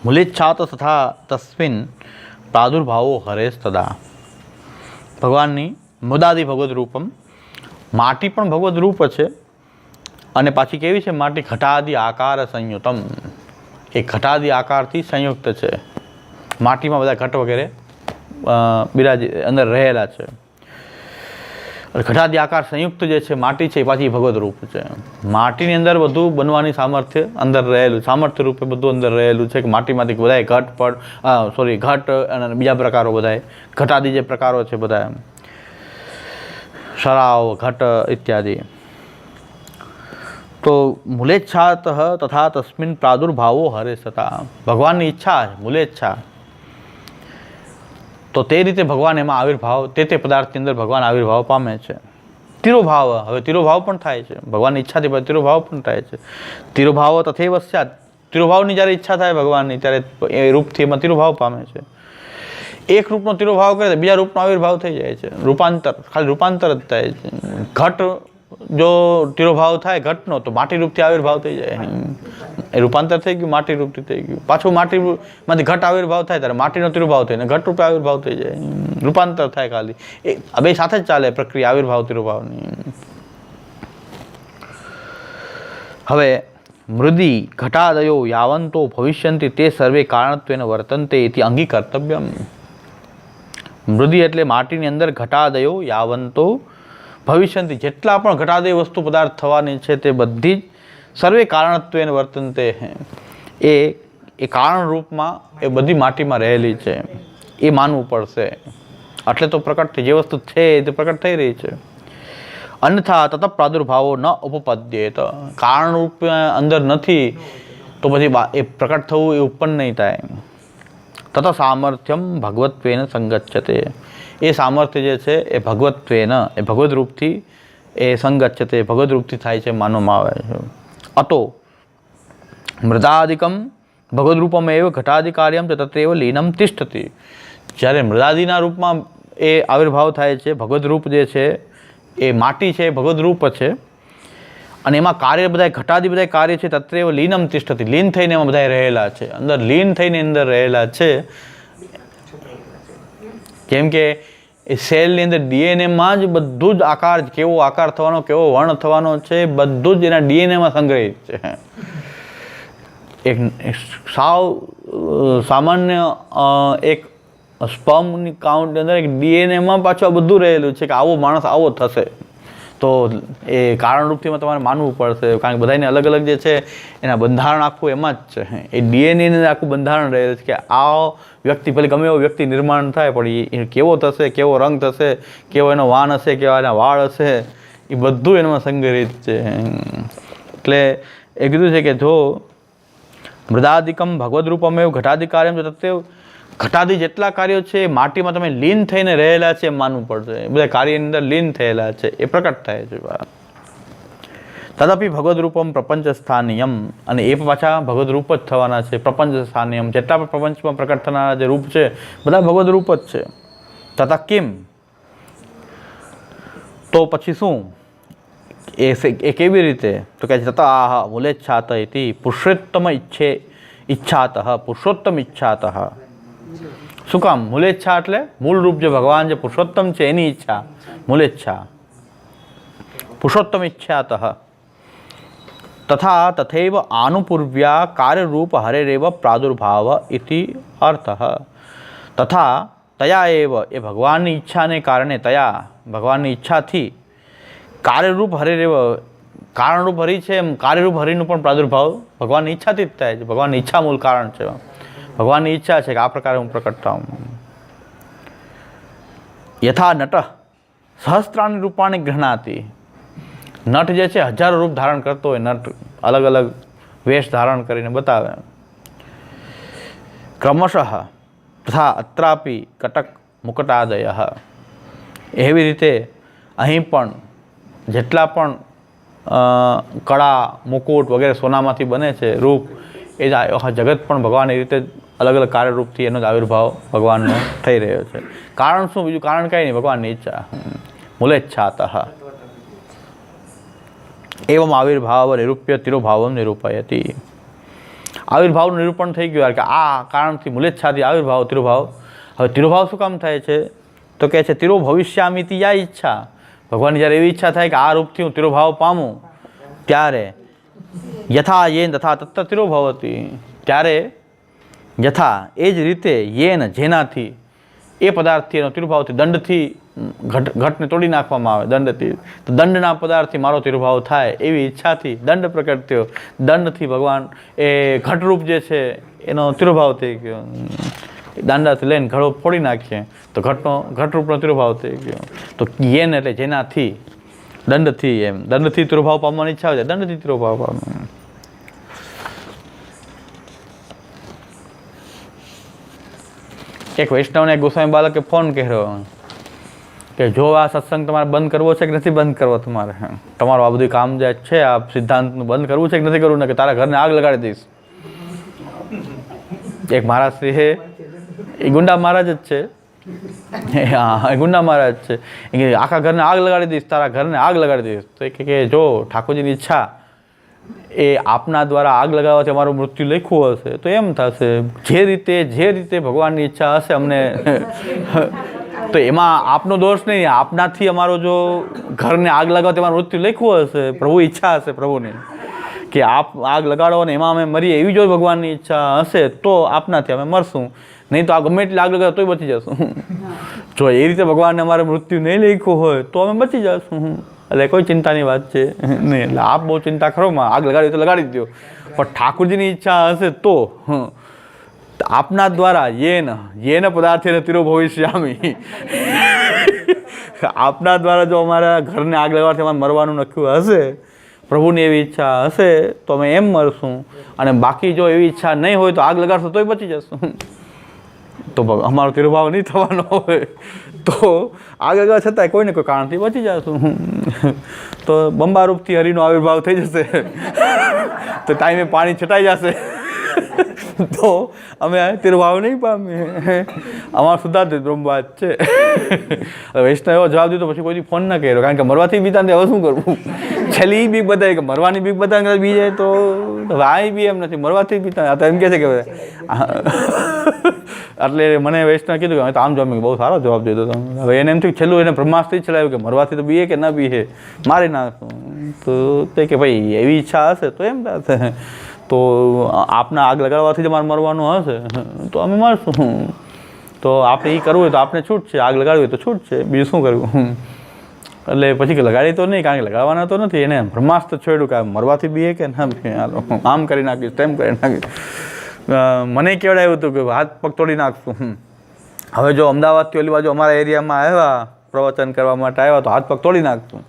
મૂલેચ્છા તથા તસ્મિન પ્રાદુર્ભાવો હરેશ તદા. ભગવાનની મુદાદિ ભગવદ રૂપમ, માટી પણ ભગવદ રૂપ છે, અને પાછી કેવી છે માટી? ઘટાદિ આકાર સંયુતમ, એ ઘટાદિ આકારથી સંયુક્ત છે. માટીમાં બધા ઘટ વગેરે અંદર રહેલા છે. ઘટાદિ આકાર સંયુક્ત જે છે માટી છે એ પાછી ભગવદ રૂપ છે. માટીની અંદર બધું બનવાની સામર્થ્ય અંદર રહેલું, સામર્થ્ય રૂપે બધું અંદર રહેલું છે. કે માટીમાંથી બધાય ઘટ અને બીજા પ્રકારો બધાય ઘટાદિ જે પ્રકારો છે બધા શરાવ ઘટ ઇત્યાદિ. તો મૂલેચ્છાત તથા તસ્મિન પ્રાદુર્ભાવો હરે સતા, ભગવાનની ઈચ્છા છે મૂલેચ્છા, તો તે રીતે ભગવાન એમાં આવિર્ભાવ, તે પદાર્થની અંદર ભગવાન આવિર્ભાવ પામે છે. તિરોભાવ, હવે તિરોભાવ પણ થાય છે ભગવાનની ઈચ્છાથી, તિરોભાવ પણ થાય છે. તિરોભાવ તથૈવ સ્યાત, તિરોભાવની જ્યારે ઈચ્છા થાય ભગવાનની ત્યારે એ રૂપથી એમાં તિરોભાવ પામે છે. એક રૂપનો તિરોભાવ કરે તો બીજા રૂપનો આવિર્ભાવ થઈ જાય છે. રૂપાંતર, ખાલી રૂપાંતર જ થાય છે. ઘટ જો તિરોભાવ થાય ઘટનો, તો માટી રૂપથી આવિર્ભાવ થઈ જાય, એ રૂપાંતર થઈ ગયું, માટી રૂપથી થઈ ગયું. પાછું માટીમાંથી ઘટ આવિર્ભાવ થાય ત્યારે માટીનો તિરોભાવ થઈને ઘટ રૂપે આવિર્ભાવ થઈ જાય, રૂપાંતર થાય. ખાલી એ બે સાથે જ ચાલે પ્રક્રિયા આવિર્ભાવ તિરોભાવની. હવે મૃદી ઘટાદયો યાવંતો ભવિષ્યંતિ તે સર્વે કારણત્વેન વર્તન્તે ઇતિ અંગીકર્તવ્યમ. મૃદી એટલે માટીની અંદર ઘટાદયો યાવંતો ભવિષ્યંતિ, જેટલા પણ ઘટાદય વસ્તુ પદાર્થ થવાની છે તે બધી જ સર્વે કારણત્વેન વર્તનતે, એ કારણ રૂપમાં એ બધી માટીમાં રહેલી છે, એ માનવું પડશે. એટલે તો પ્રકટ થઈ, જે વસ્તુ છે તે પ્રકટ થઈ રહી છે. અન્યથા તત પ્રાદુર્ભાવો ન ઉપપદ્યેત, કારણ રૂપ અંદર નથી તો પછી એ પ્રકટ થવું એ ઉત્પન્ન નહીં થાય. તત સામર્થ્યમ ભગવત્વેન સંગચ્છતે, એ સામર્થ્ય જે છે એ ભગવત્વેન, એ ભગવદ રૂપથી એ સંગચ્છતે, ભગવદ રૂપથી થાય છે માનવામાં આવે છે. અતો મૃદાદિકમ ભગવદરૂપમ એવ ઘટાદિકાર્યમ તત્રેવ લીનમ તિષ્ઠતિ. જ્યારે મૃદાદિના રૂપમાં એ આવિર્ભાવ થાય છે, ભગવદ રૂપ જે છે એ માટી છે, ભગવદ રૂપ છે, અને એમાં કાર્ય બધા ઘટાદિ બધા કાર્ય છે તત્રેવ લીનમ તિષ્ઠતિ, લીન થઈને એમાં બધા રહેલા છે, અંદર લીન થઈને અંદર રહેલા છે. જેમ કે એ સેલની અંદર ડીએનએમાં જ બધું જ આકાર, કેવો આકાર થવાનો, કેવો વર્ણ થવાનો છે, બધું જ એના ડીએનએમાં સંગ્રહિત છે. એક સાવ સામાન્ય એક સ્પર્મની કાઉન્ટની અંદર એક ડીએનએમાં પાછું આ બધું રહેલું છે કે આવો માણસ આવો થશે. તો એ કારણરૂપથી તમારે માનવું પડશે, કારણ કે બધાને અલગ અલગ જે છે એના બંધારણ આખું એમાં જ છે. એ ડીએનએને આખું બંધારણ રહેલું છે કે આ વ્યક્તિ, ભલે ગમે એવો વ્યક્તિ નિર્માણ થાય પણ એ કેવો થશે, કેવો રંગ થશે, કેવો એનો વાન હશે, કેવા એના વાળ હશે, એ બધું એનામાં સંગ્રહિત છે. એટલે એ કીધું છે કે જો મૃદાદિકમ ભગવદ રૂપમેવ ઘટાદિકાર્યમ તત્વ, ઘટાદી જેટલા કાર્યો છે માટીમાં તમે લીન થઈને રહેલા છે એમ માનવું પડશે. બધા કાર્યની અંદર લીન થયેલા છે, એ પ્રકટ થાય છે. તદપી ભગવદરૂપમ પ્રપંચ સ્થાનીયમ, અને એ પાછા ભગવદરૂપ જ થવાના છે. પ્રપંચ સ્થાનીયમ, જેટલા પણ પ્રપંચમાં પ્રકટ થનારા જે રૂપ છે બધા ભગવદરૂપ જ છે. તથા કેમ, તો પછી શું, એ કેવી રીતે, તો કહે છે તથા મૂલેચ્છાત ઇતિ પુરુષોત્તમ ઈચ્છાત, પુરુષોત્તમ ઈચ્છાત. શું કામ? મૂલેચ્છા એટલે મૂળ રૂપ જે ભગવાન જે પુરુષોત્તમ છે એની ઈચ્છા, મૂલેચ્છા. પુરુષોત્તમ ઈચ્છાત તથા તથૈવ આનુપૂર્વ્યા કાર્યરૂપ હરેરેવ પ્રાદુર્ભાવ ઇતિ અર્થ. તથા તયા એવ, એ ભગવાનની ઈચ્છાને કારણે, તયા ભગવાનની ઈચ્છાથી કાર્યરૂપ હરેરેવ, કારણરૂપ હરિ છે એમ કાર્યરૂપ હરિનું પણ પ્રાદુર્ભાવ ભગવાનની ઈચ્છાથી જ થાય છે. ભગવાનની ઈચ્છા મૂળ કારણ છે. ભગવાનની ઈચ્છા છે કે આ પ્રકારે હું પ્રકટ થાઉં. યથા નટ સહસ્ત્રાણી રૂપાણી ગૃહણાતિ, નટ જે છે હજારો રૂપ ધારણ કરતો હોય, નટ અલગ અલગ વેશ ધારણ કરીને બતાવે. ક્રમશઃ તથા અત્રાપી કટક મુકટાદય, એવી રીતે અહીં પણ જેટલા પણ કળા મુકુટ વગેરે સોનામાંથી બને છે રૂપ, એ જગત પણ ભગવાન એ રીતે અલગ અલગ કાર્યરૂપથી એનો જ આવિર્ભાવ ભગવાનનો થઈ રહ્યો છે. કારણ શું? બીજું કારણ કંઈ નહીં, ભગવાનની ઈચ્છા. મૂલેચ્છાત એવમ આવિર્ભાવ નિરૂપ્ય તિરોભાવમ નિરૂપયતિ. આવિર્ભાવનું નિરૂપણ થઈ ગયું કે આ કારણથી મૂલેચ્છાથી આવિર્ભાવ તિરોભાવ. હવે તિરોભાવ શું કામ થાય છે? તો કહે છે તિરો ભવિષ્યામિતિ યા ઈચ્છા. ભગવાનની જ્યારે એવી ઈચ્છા થાય કે આ રૂપથી હું તિરોભાવ પામું, ત્યારે યથા યેન તથા તત્ત તિરોભવતી, ત્યારે યથા એ જ રીતે યેન જેનાથી, એ પદાર્થથી એનો તિરુભાવથી દંડથી ઘટને તોડી નાખવામાં આવે, દંડથી. તો દંડના પદાર્થથી મારો તિરુભાવ થાય એવી ઈચ્છાથી દંડ પ્રકટ થયો. દંડથી ભગવાન એ ઘટરૂપ જે છે એનો તિરુભાવ થઈ ગયો. દાંડાથી લઈને ઘડો ફોડી નાખીએ તો ઘટરૂપનો તિરુભાવ થઈ ગયો. તો યેન એટલે જેનાથી, દંડથી, એમ દંડથી તિરુભાવ પામવાની ઈચ્છા હોય દંડથી તિરુભાવ પામવાનો. એક વૈષ્ણવને એક ગોસ્વામી બાલકે ફોન કર્યો કે જો આ સત્સંગ તમારે બંધ કરવો છે કે નથી બંધ કરવો, તમારું આ બધું કામ જે છે આ સિદ્ધાંતનું બંધ કરવું છે કે નથી કરવું, ને કે તારા ઘરને આગ લગાડી દઈશ. એક મહારાજ શ્રી છે, એ ગુંડા મહારાજ જ છે. હા, એ ગુંડા મહારાજ છે. એ આખા ઘરને આગ લગાડી દઈશ, તારા ઘરને આગ લગાડી દઈશ. તો એ કે જો ઠાકોરજીની ઈચ્છા એ આપના દ્વારા આગ લગાવવાથી અમારું મૃત્યુ લખ્યું હશે તો એમ થશે. જે રીતે ભગવાનની ઈચ્છા હશે અમને, તો એમાં આપનો દોષ નહીં. આપનાથી અમારો જો ઘરને આગ લગાવવાથી અમારું મૃત્યુ લખ્યું હશે, પ્રભુ ઈચ્છા હશે પ્રભુની કે આપ આગ લગાડો અને એમાં અમે મરીએ, એવી જો ભગવાનની ઈચ્છા હશે તો આપનાથી અમે મરશું. નહીં તો આ ગમે એટલી આગ લગાવે તોય બચી જશું. જો એ રીતે ભગવાનને અમારે મૃત્યુ નહીં લખ્યું હોય તો અમે બચી જશું. એટલે કોઈ ચિંતાની વાત છે નહીં. એટલે આપ બહુ ચિંતા કરો, આગ લગાડી તો લગાડી દો, પણ ઠાકોરજીની ઈચ્છા હશે તો આપના દ્વારા યેન પદાર્થેન તિરો ભવિષ્યામિ, આપના દ્વારા જો અમારા ઘરને આગ લગાડવાથી અમારે મરવાનું લખ્યું હશે, પ્રભુની એવી ઈચ્છા હશે તો અમે એમ મરશું. અને બાકી જો એવી ઈચ્છા નહીં હોય તો આગ લગાડશું તોય બચી જશું. તો અમારો તિરુભાવ નહીં થવાનો હોય તો આગ લગાડવા છતાંય કોઈને કોઈ કારણથી બચી જશું. તો બંબારૂપથી હરિનો આવિર્ભાવ થઈ જશે, તો ટાઈમે પાણી છટાઈ જશે, તો અમે તિરુભાવ નહીં પામીએ. અમારો શુદ્ધાર્થ બ્રહ્મવાદ છે. વૈષ્ણવ એવો જવાબ દીધો પછી કોઈ ફોન ના કર્યો, કારણ કે મરવાથી બીતા હવે શું કરવું. છેલ્લી બીક બતાવી કે મરવાની બીક બતાવી બી જાય તો વાય બી એમ નથી, મરવાથી બીતા. આ તો એમ કહે છે કે એટલે મને વૈષ્ણવ કીધું કે તો આમ જવાબ બહુ સારો જવાબ દીધો તમે. હવે એને એમ થયું છેલ્લું એને બ્રહ્માસ્ત્ર જ ચલાવ્યું કે મરવાથી તો બીએ કે ના બીએ, મારી નાખું. તો તે કે ભાઈ એવી ઈચ્છા હશે તો એમ થશે, તો આપના આગ લગાડવાથી જ અમારે મરવાનું હશે તો અમે મરશું. તો આપણે એ કરવું હોય તો આપણે છૂટ છે, આગ લગાડવી હોય તો છૂટ છે, બીજું શું કરવું. એટલે પછી કે લગાડી તો નહીં, કારણ કે લગાડવાના તો નથી. એને બ્રહ્માસ્ત્ર છોડ્યું કે મરવાથી બીએ કે ના બીએ, આમ કરી નાખીશ તેમ કરી નાખીશ. મને કેવડાવ્યું હતું કે હાથ પગ તોડી નાખશું. હવે જો અમદાવાદથી ઓલી બાજુ અમારા એરિયામાં આવ્યા પ્રવચન કરવા માટે આવ્યા તો હાથ પગ તોડી નાખશું.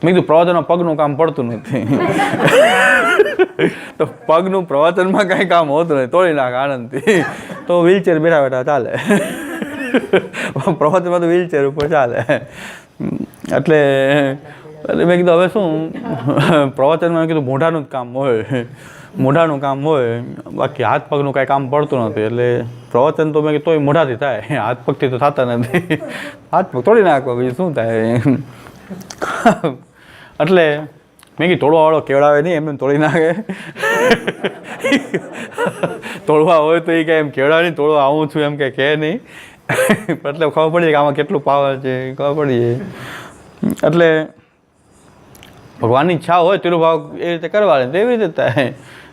મેં કીધું પ્રવચનમાં પગનું કામ પડતું નથી. તો પગનું પ્રવચનમાં કાંઈ કામ હોતું નથી, તોડી નાખ આનંદથી. તો વ્હીલચેર બેઠા બેઠા ચાલે, પ્રવચનમાં તો વ્હીલચેર ઉપર ચાલે. એટલે એટલે મેં કીધું હવે શું પ્રવચનમાં કીધું મોઢાનું જ કામ હોય, મોઢાનું કામ હોય, બાકી હાથ પગનું કાંઈ કામ પડતું નથી. એટલે પ્રવચન તો મેં કીધું તોય મોઢાથી થાય, હાથ પગથી તો થતા નથી. હાથ પગ તોડી નાખો બીજું શું થાય. એટલે મેં કીધું તોડવા વાળો કેવડાવે નહીં, એમને તોડી નાખે. તોડવા હોય તો એ કાંઈ એમ કેવડાવે નહીં, તોડવા આવું છું એમ કે નહીં. એટલે ખબર પડી કે આમાં કેટલું પાવર છે ખબર પડી જાય. એટલે ભગવાનની ઈચ્છા હોય તિરુભાવ એ રીતે કરવાની એવી રીતે થાય.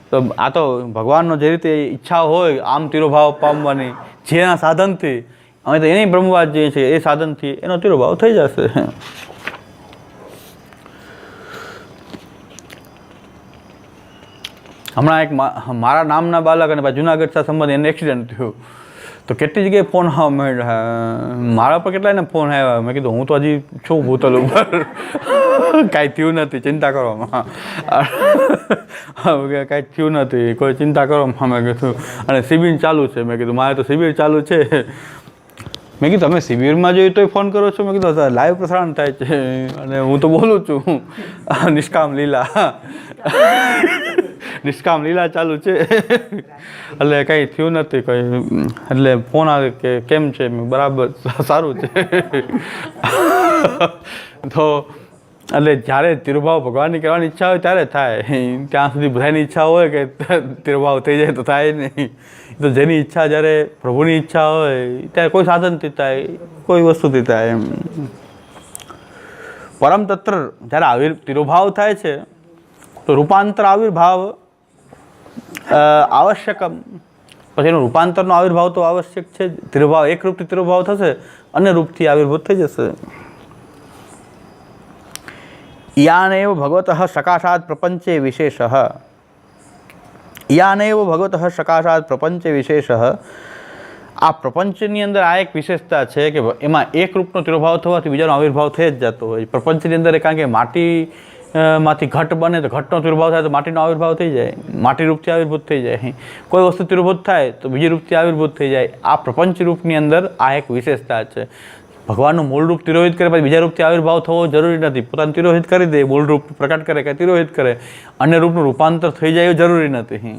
તો આ તો ભગવાનનો જે રીતે ઈચ્છા હોય આમ તિરુભાવ પામવાની, જેના સાધનથી અમે તો એની બ્રહ્મવાદ જે છે એ સાધનથી એનો તિરુભાવ થઈ જશે. હમણાં એક મારા નામના બાળક અને જુનાગઢ સાથે સંબંધ એને એક્સિડન્ટ થયું, તો કેટલી જગ્યાએ ફોન આવવા માંડ્યા, મારા પર કેટલાયને ફોન આવ્યા. મેં કીધું હું તો હજી છું ભૂતલ ઉપર, કાંઈ થયું નથી ચિંતા કરવામાં, કાંઈ થયું નથી કોઈ ચિંતા કરવામાં. મેં કીધું અને શિબિર ચાલુ છે, મેં કીધું મારે તો શિબિર ચાલુ છે. મેં કીધું તમે શિબિરમાં જોઈ તોય ફોન કરો છો? મેં કીધું લાઈવ પ્રસારણ થાય છે અને હું તો બોલું છું નિષ્કામ લીલા, નિષ્કામ લીલા ચાલુ છે. એટલે કંઈ થયું નથી કંઈ. એટલે ફોન આવે કે કેમ છે, બરાબર સારું છે. તો એટલે જ્યારે તિરુભાવ ભગવાનની કરવાની ઈચ્છા હોય ત્યારે થાય, ત્યાં સુધી બધાની ઈચ્છા હોય કે તિરુભાવ થઈ જાય તો થાય નહીં. તો જેની ઈચ્છા જ્યારે પ્રભુની ઈચ્છા હોય ત્યારે કોઈ સાધનથી થાય, કોઈ વસ્તુથી થાય એમ. પરમ તત્ર જ્યારે તિરુભાવ થાય છે તો રૂપાંતર આવિર્ભાવ આવશ્યક, પછી એનું રૂપાંતરનો આવિર્ભાવ તો આવશ્યક છે. તિરુભાવ એક રૂપથી તિરુભાવ થશે, અન્ય રૂપથી આવિર્ભૂત થઈ જશે. યાનેવ ભગવતઃ સકાશાત પ્રપંચે વિશેષ, યાનેવ ભગવતઃ સકાશાત પ્રપંચે વિશેષ. આ પ્રપંચની અંદર આ એક વિશેષતા છે કે એમાં એક રૂપનો તિરુભાવ થવાથી બીજાનો આવિર્ભાવ થઈ જ જતો હોય. પ્રપંચની અંદર કારણ કે માટી માંથી ઘટ બને તો ઘટનો તિરુભાવ થાય તો માટીનો આવિર્ભાવ થઈ જાય, માટી રૂપથી આવિર્ભૂત થઈ જાય. કોઈ વસ્તુ તિરુભૂત થાય તો બીજી રૂપથી આવિર્ભૂત થઈ જાય. આ પ્રપંચ રૂપની અંદર આ એક વિશેષતા છે. ભગવાનનું મૂળ રૂપ તિરોહિત કરે પછી બીજા રૂપથી આવિર્ભાવ થવો જરૂરી નથી. પોતાનું તિરોહિત કરી દે, મૂળ રૂપ પ્રકટ કરે કે તિરોહિત કરે, અન્ય રૂપનું રૂપાંતર થઈ જાય એવું જરૂરી નથી.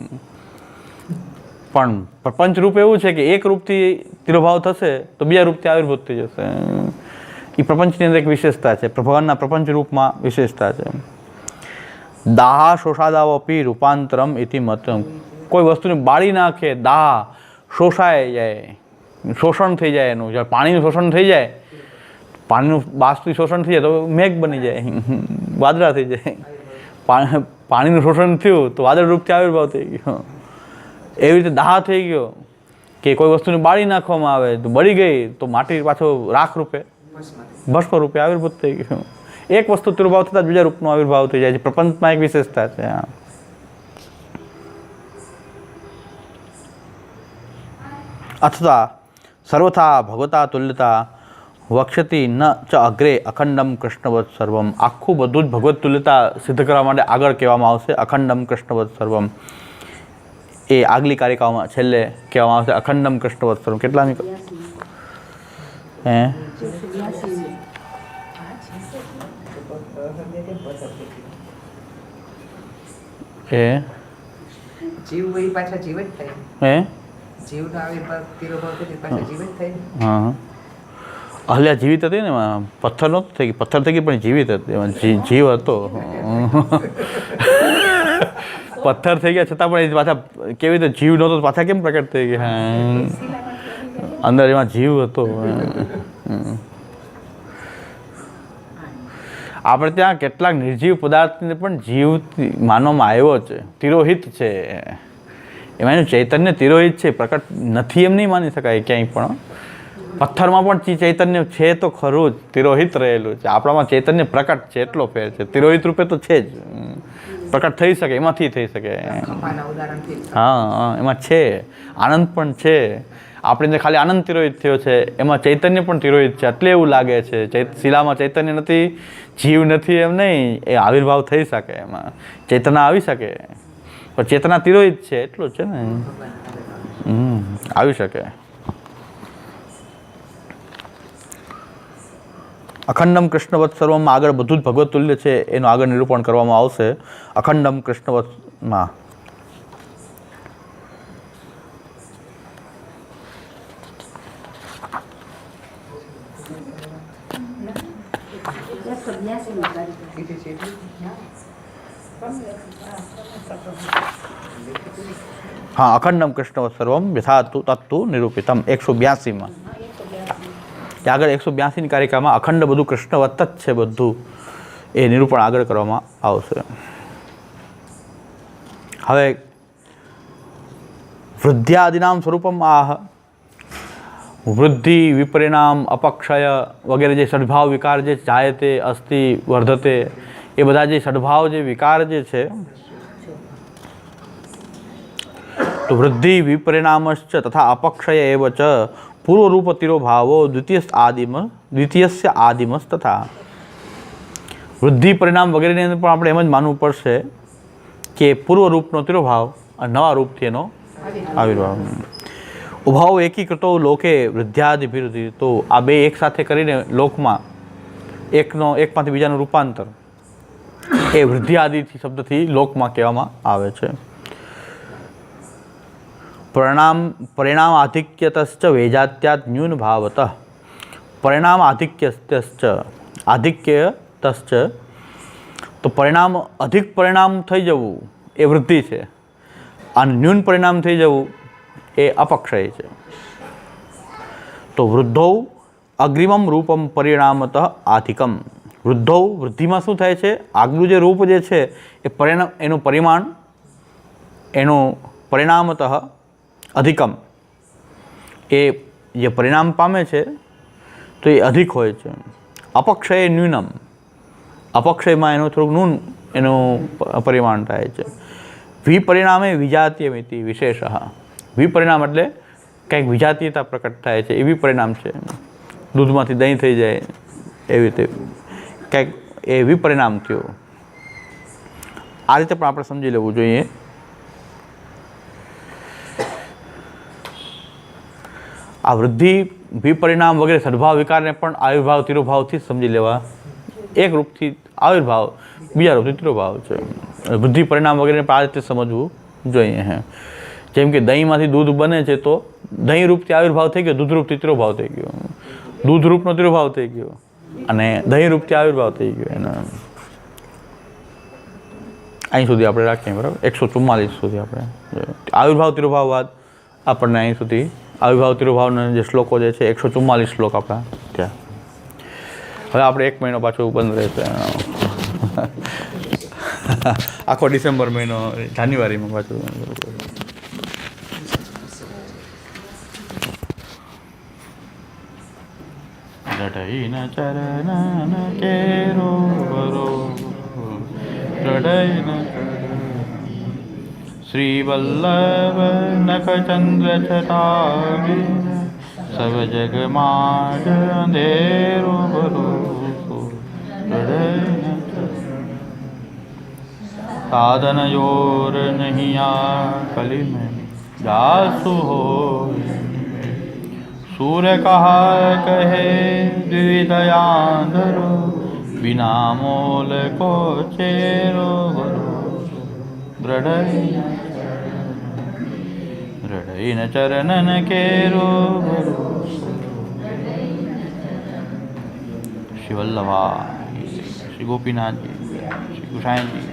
પણ પ્રપંચ રૂપ એવું છે કે એક રૂપથી તિરોભાવ થશે તો બીજા રૂપથી આવિર્ભૂત થઈ જશે. એ પ્રપંચની અંદર એક વિશેષતા છે, ભગવાનના પ્રપંચ રૂપમાં વિશેષતા છે. દાહ શોષાદાવપી રૂપાંતરમ ઇતિ મતમ. કોઈ વસ્તુને બાળી નાખે, દાહ શોષાય જાય, શોષણ થઈ જાય એનું. જ્યારે પાણીનું શોષણ થઈ જાય, પાણીનું બાષ્પી શોષણ થઈ જાય તો મેઘ બની જાય, વાદળા થઈ જાય. પાણીનું શોષણ થયું તો વાદળ રૂપથી આવિર્ભાવ થઈ ગયો. એવી રીતે દાહ થઈ ગયો કે કોઈ વસ્તુને બાળી નાખવામાં આવે તો બળી ગઈ તો માટી પાછો રાખ રૂપે ભસ્મ રૂપે આવિર્ભૂત થઈ ગયું. એક વસ્તુ તિરુભાવ થતાં બીજા રૂપનો આવિર્ભાવ થઈ જાય છે. પ્રપંચમાં એક વિશેષતા છે. અથવા સર્વથા ભગવતા તુલ્યતા વક્ષતી ન ચ અગ્રે અખંડમ કૃષ્ણવત સર્વમ. આખું બધું જ ભગવત તુલ્યતા સિદ્ધ કરવા માટે આગળ કહેવામાં આવશે અખંડમ કૃષ્ણવત સર્વમ. એ આગલી કારિકાઓમાં છેલ્લે કહેવામાં આવશે અખંડમ કૃષ્ણવત સર્વમ. કેટલામી હા અહલ્યા જીવિત હતી ને, એમાં પથ્થર નહોતો થઈ ગઈ, પથ્થર થઈ ગઈ પણ જીવિત હતી, એમાં જીવ હતો. પથ્થર થઈ ગયા છતાં પણ એ પાછા કેવી રીતે જીવ નહોતો પાછા કેમ પ્રકટ થઈ ગયા? અંદર એમાં જીવ હતો. આપણે ત્યાં કેટલાક નિર્જીવ પદાર્થને પણ જીવ માનવામાં આવ્યો છે, તિરોહિત છે. એમાં એનું ચૈતન્ય તિરોહિત છે, પ્રકટ નથી એમ નહીં માની શકાય ક્યાંય પણ. પથ્થરમાં પણ ચૈતન્ય છે તો ખરું જ, તિરોહિત રહેલું છે. આપણામાં ચૈતન્ય પ્રકટ છે એટલો ફેર છે, તિરોહિત રૂપે તો છે જ, પ્રકટ થઈ શકે, એમાંથી થઈ શકે. હા એમાં છે, આનંદ પણ છે. આપણે ખાલી આનંદ તિરોહિત થયો છે, એમાં ચૈતન્ય પણ તિરોહિત છે. એટલે એવું લાગે છે શિલામાં ચૈતન્ય નથી, જીવ નથી એમ નહીં, એ આવિર્ભાવ થઈ શકે, એમાં ચેતના આવી શકે, પણ ચેતના તિરોહિત છે એટલું છે ને, આવી શકે. અખંડમ કૃષ્ણવત સર્વમાં આગળ બધું જ ભગવત તુલ્ય છે એનું આગળ નિરૂપણ કરવામાં આવશે અખંડમ કૃષ્ણવતમાં. હા, અખંડમ કૃષ્ણવત સર્વમ યથા તત્તુ નિરૂપિતમ 182માં. આગળ 182ની કારિકામાં અખંડ બધું કૃષ્ણવત જ છે, બધું એ નિરૂપણ આગળ કરવામાં આવશે. હવે વૃદ્ધ્યાદિનામ સ્વરૂપમ આહ, વૃદ્ધિ વિપરિણામ અપક્ષય વગેરે જે સદભાવ વિકાર જે જાયતે અસ્તિ વર્ધતે એ બધા જે સદભાવ જે વિકાર જે છે તો વૃદ્ધિ વિપરિણામશ્ચ તથા અપક્ષય એવ ચ પૂર્વરૂપ તિરોભાવો દ્વિતીયસ્ય આદિમસ તથા. વૃદ્ધિ પરિણામ વગેરેની અંદર પણ આપણે એમ જ માનવું પડશે કે પૂર્વરૂપનો તિરોભાવ અને નવા રૂપથી એનો આવિર્ભાવ. ઉભાવ એકીકૃતો લોકે વૃદ્ધ્યાદિભિવૃદ્ધિ, તો આ બે એક સાથે કરીને લોકમાં એકમાંથી બીજાનું રૂપાંતર એ વૃદ્ધિ આદિથી શબ્દથી લોકમાં કહેવામાં આવે છે. પરિણામ આધિક્યતશ્ચ વૈજાત્યાદ ન્યૂન ભાવત. પરિણામ આધિક્યતશ્ચ તો પરિણામ અધિક પરિણામ થઈ જવું એ વૃદ્ધિ છે અને ન્યૂન પરિણામ થઈ જવું એ અપક્ષય છે. તો વૃદ્ધૌ અગ્રિમમ રૂપમ પરિણામત આધિકમ. વૃદ્ધૌ વૃદ્ધિમાં શું થાય છે, આગલું જે રૂપ જે છે એ એનું પરિમાણ એનું પરિણામત અધિકમ, એ જે પરિણામ પામે છે તો એ અધિક હોય છે. અપક્ષય ન્યૂનમ, અપક્ષયમાં એનું થોડુંક ન્યૂન એનું પરિમાણ થાય છે. વિપરિણામે વિજાતીયમિતિ વિશેષ. વિપરિણામ એટલે કંઈક વિજાતીયતા પ્રકટ થાય છે, એ વિપરિણામ છે. દૂધમાંથી દહીં થઈ જાય એવી રીતે કંઈક એ વિપરિણામ થયો. આ રીતે પણ આપણે સમજી લેવું જોઈએ. આ વૃદ્ધિ વિપરિણામ વગેરે સદભાવ વિકારને પણ આવિર્ભાવ તિરોભાવથી જ સમજી લેવા. એક રૂપથી આવિર્ભાવ, બીજા રૂપથી તિરોભાવ છે. વૃદ્ધિ પરિણામ વગેરે પણ આ રીતે સમજવું જોઈએ. જેમ કે દહીંમાંથી દૂધ બને છે તો દહીં રૂપથી આવિર્ભાવ થઈ ગયો, દૂધ રૂપથી તિરોભાવ થઈ ગયો, દૂધ રૂપનો તિરોભાવ થઈ ગયો અને દહીં રૂપથી આવિર્ભાવ થઈ ગયો. એનો અહીં સુધી આપણે રાખીએ, બરાબર. 144 સુધી આપણે આવિર્ભાવ તિરોભાવ બાદ આપણને અહીં સુધી આવિર્ભાવ તિરોભાવના જે શ્લોકો જે છે 144 શ્લોક આપણા ત્યાં. હવે આપણે 1 મહિનો પાછો બંધ રહેશે. આખો ડિસેમ્બર મહિનો જાન્યુઆરીમાં પાછું. રડઈન ચરણ કેરો વરો રડઈન શ્રી વલ્લભ નખચંદ્ર છટા સબ જગ માડ અંધેરો ભરો સાધન યોર નહીં આ કલી મેં જાસુ હો સૂર્ય કહા કહે દ્વિદયાંધરો બિના મોલ કો ચેરો ભરો દ્રઢઈન ચરણન કેરો ભરો. શ્રી વલ્લભા, શ્રી ગોપીનાથજી, શ્રી ગુસાઈજી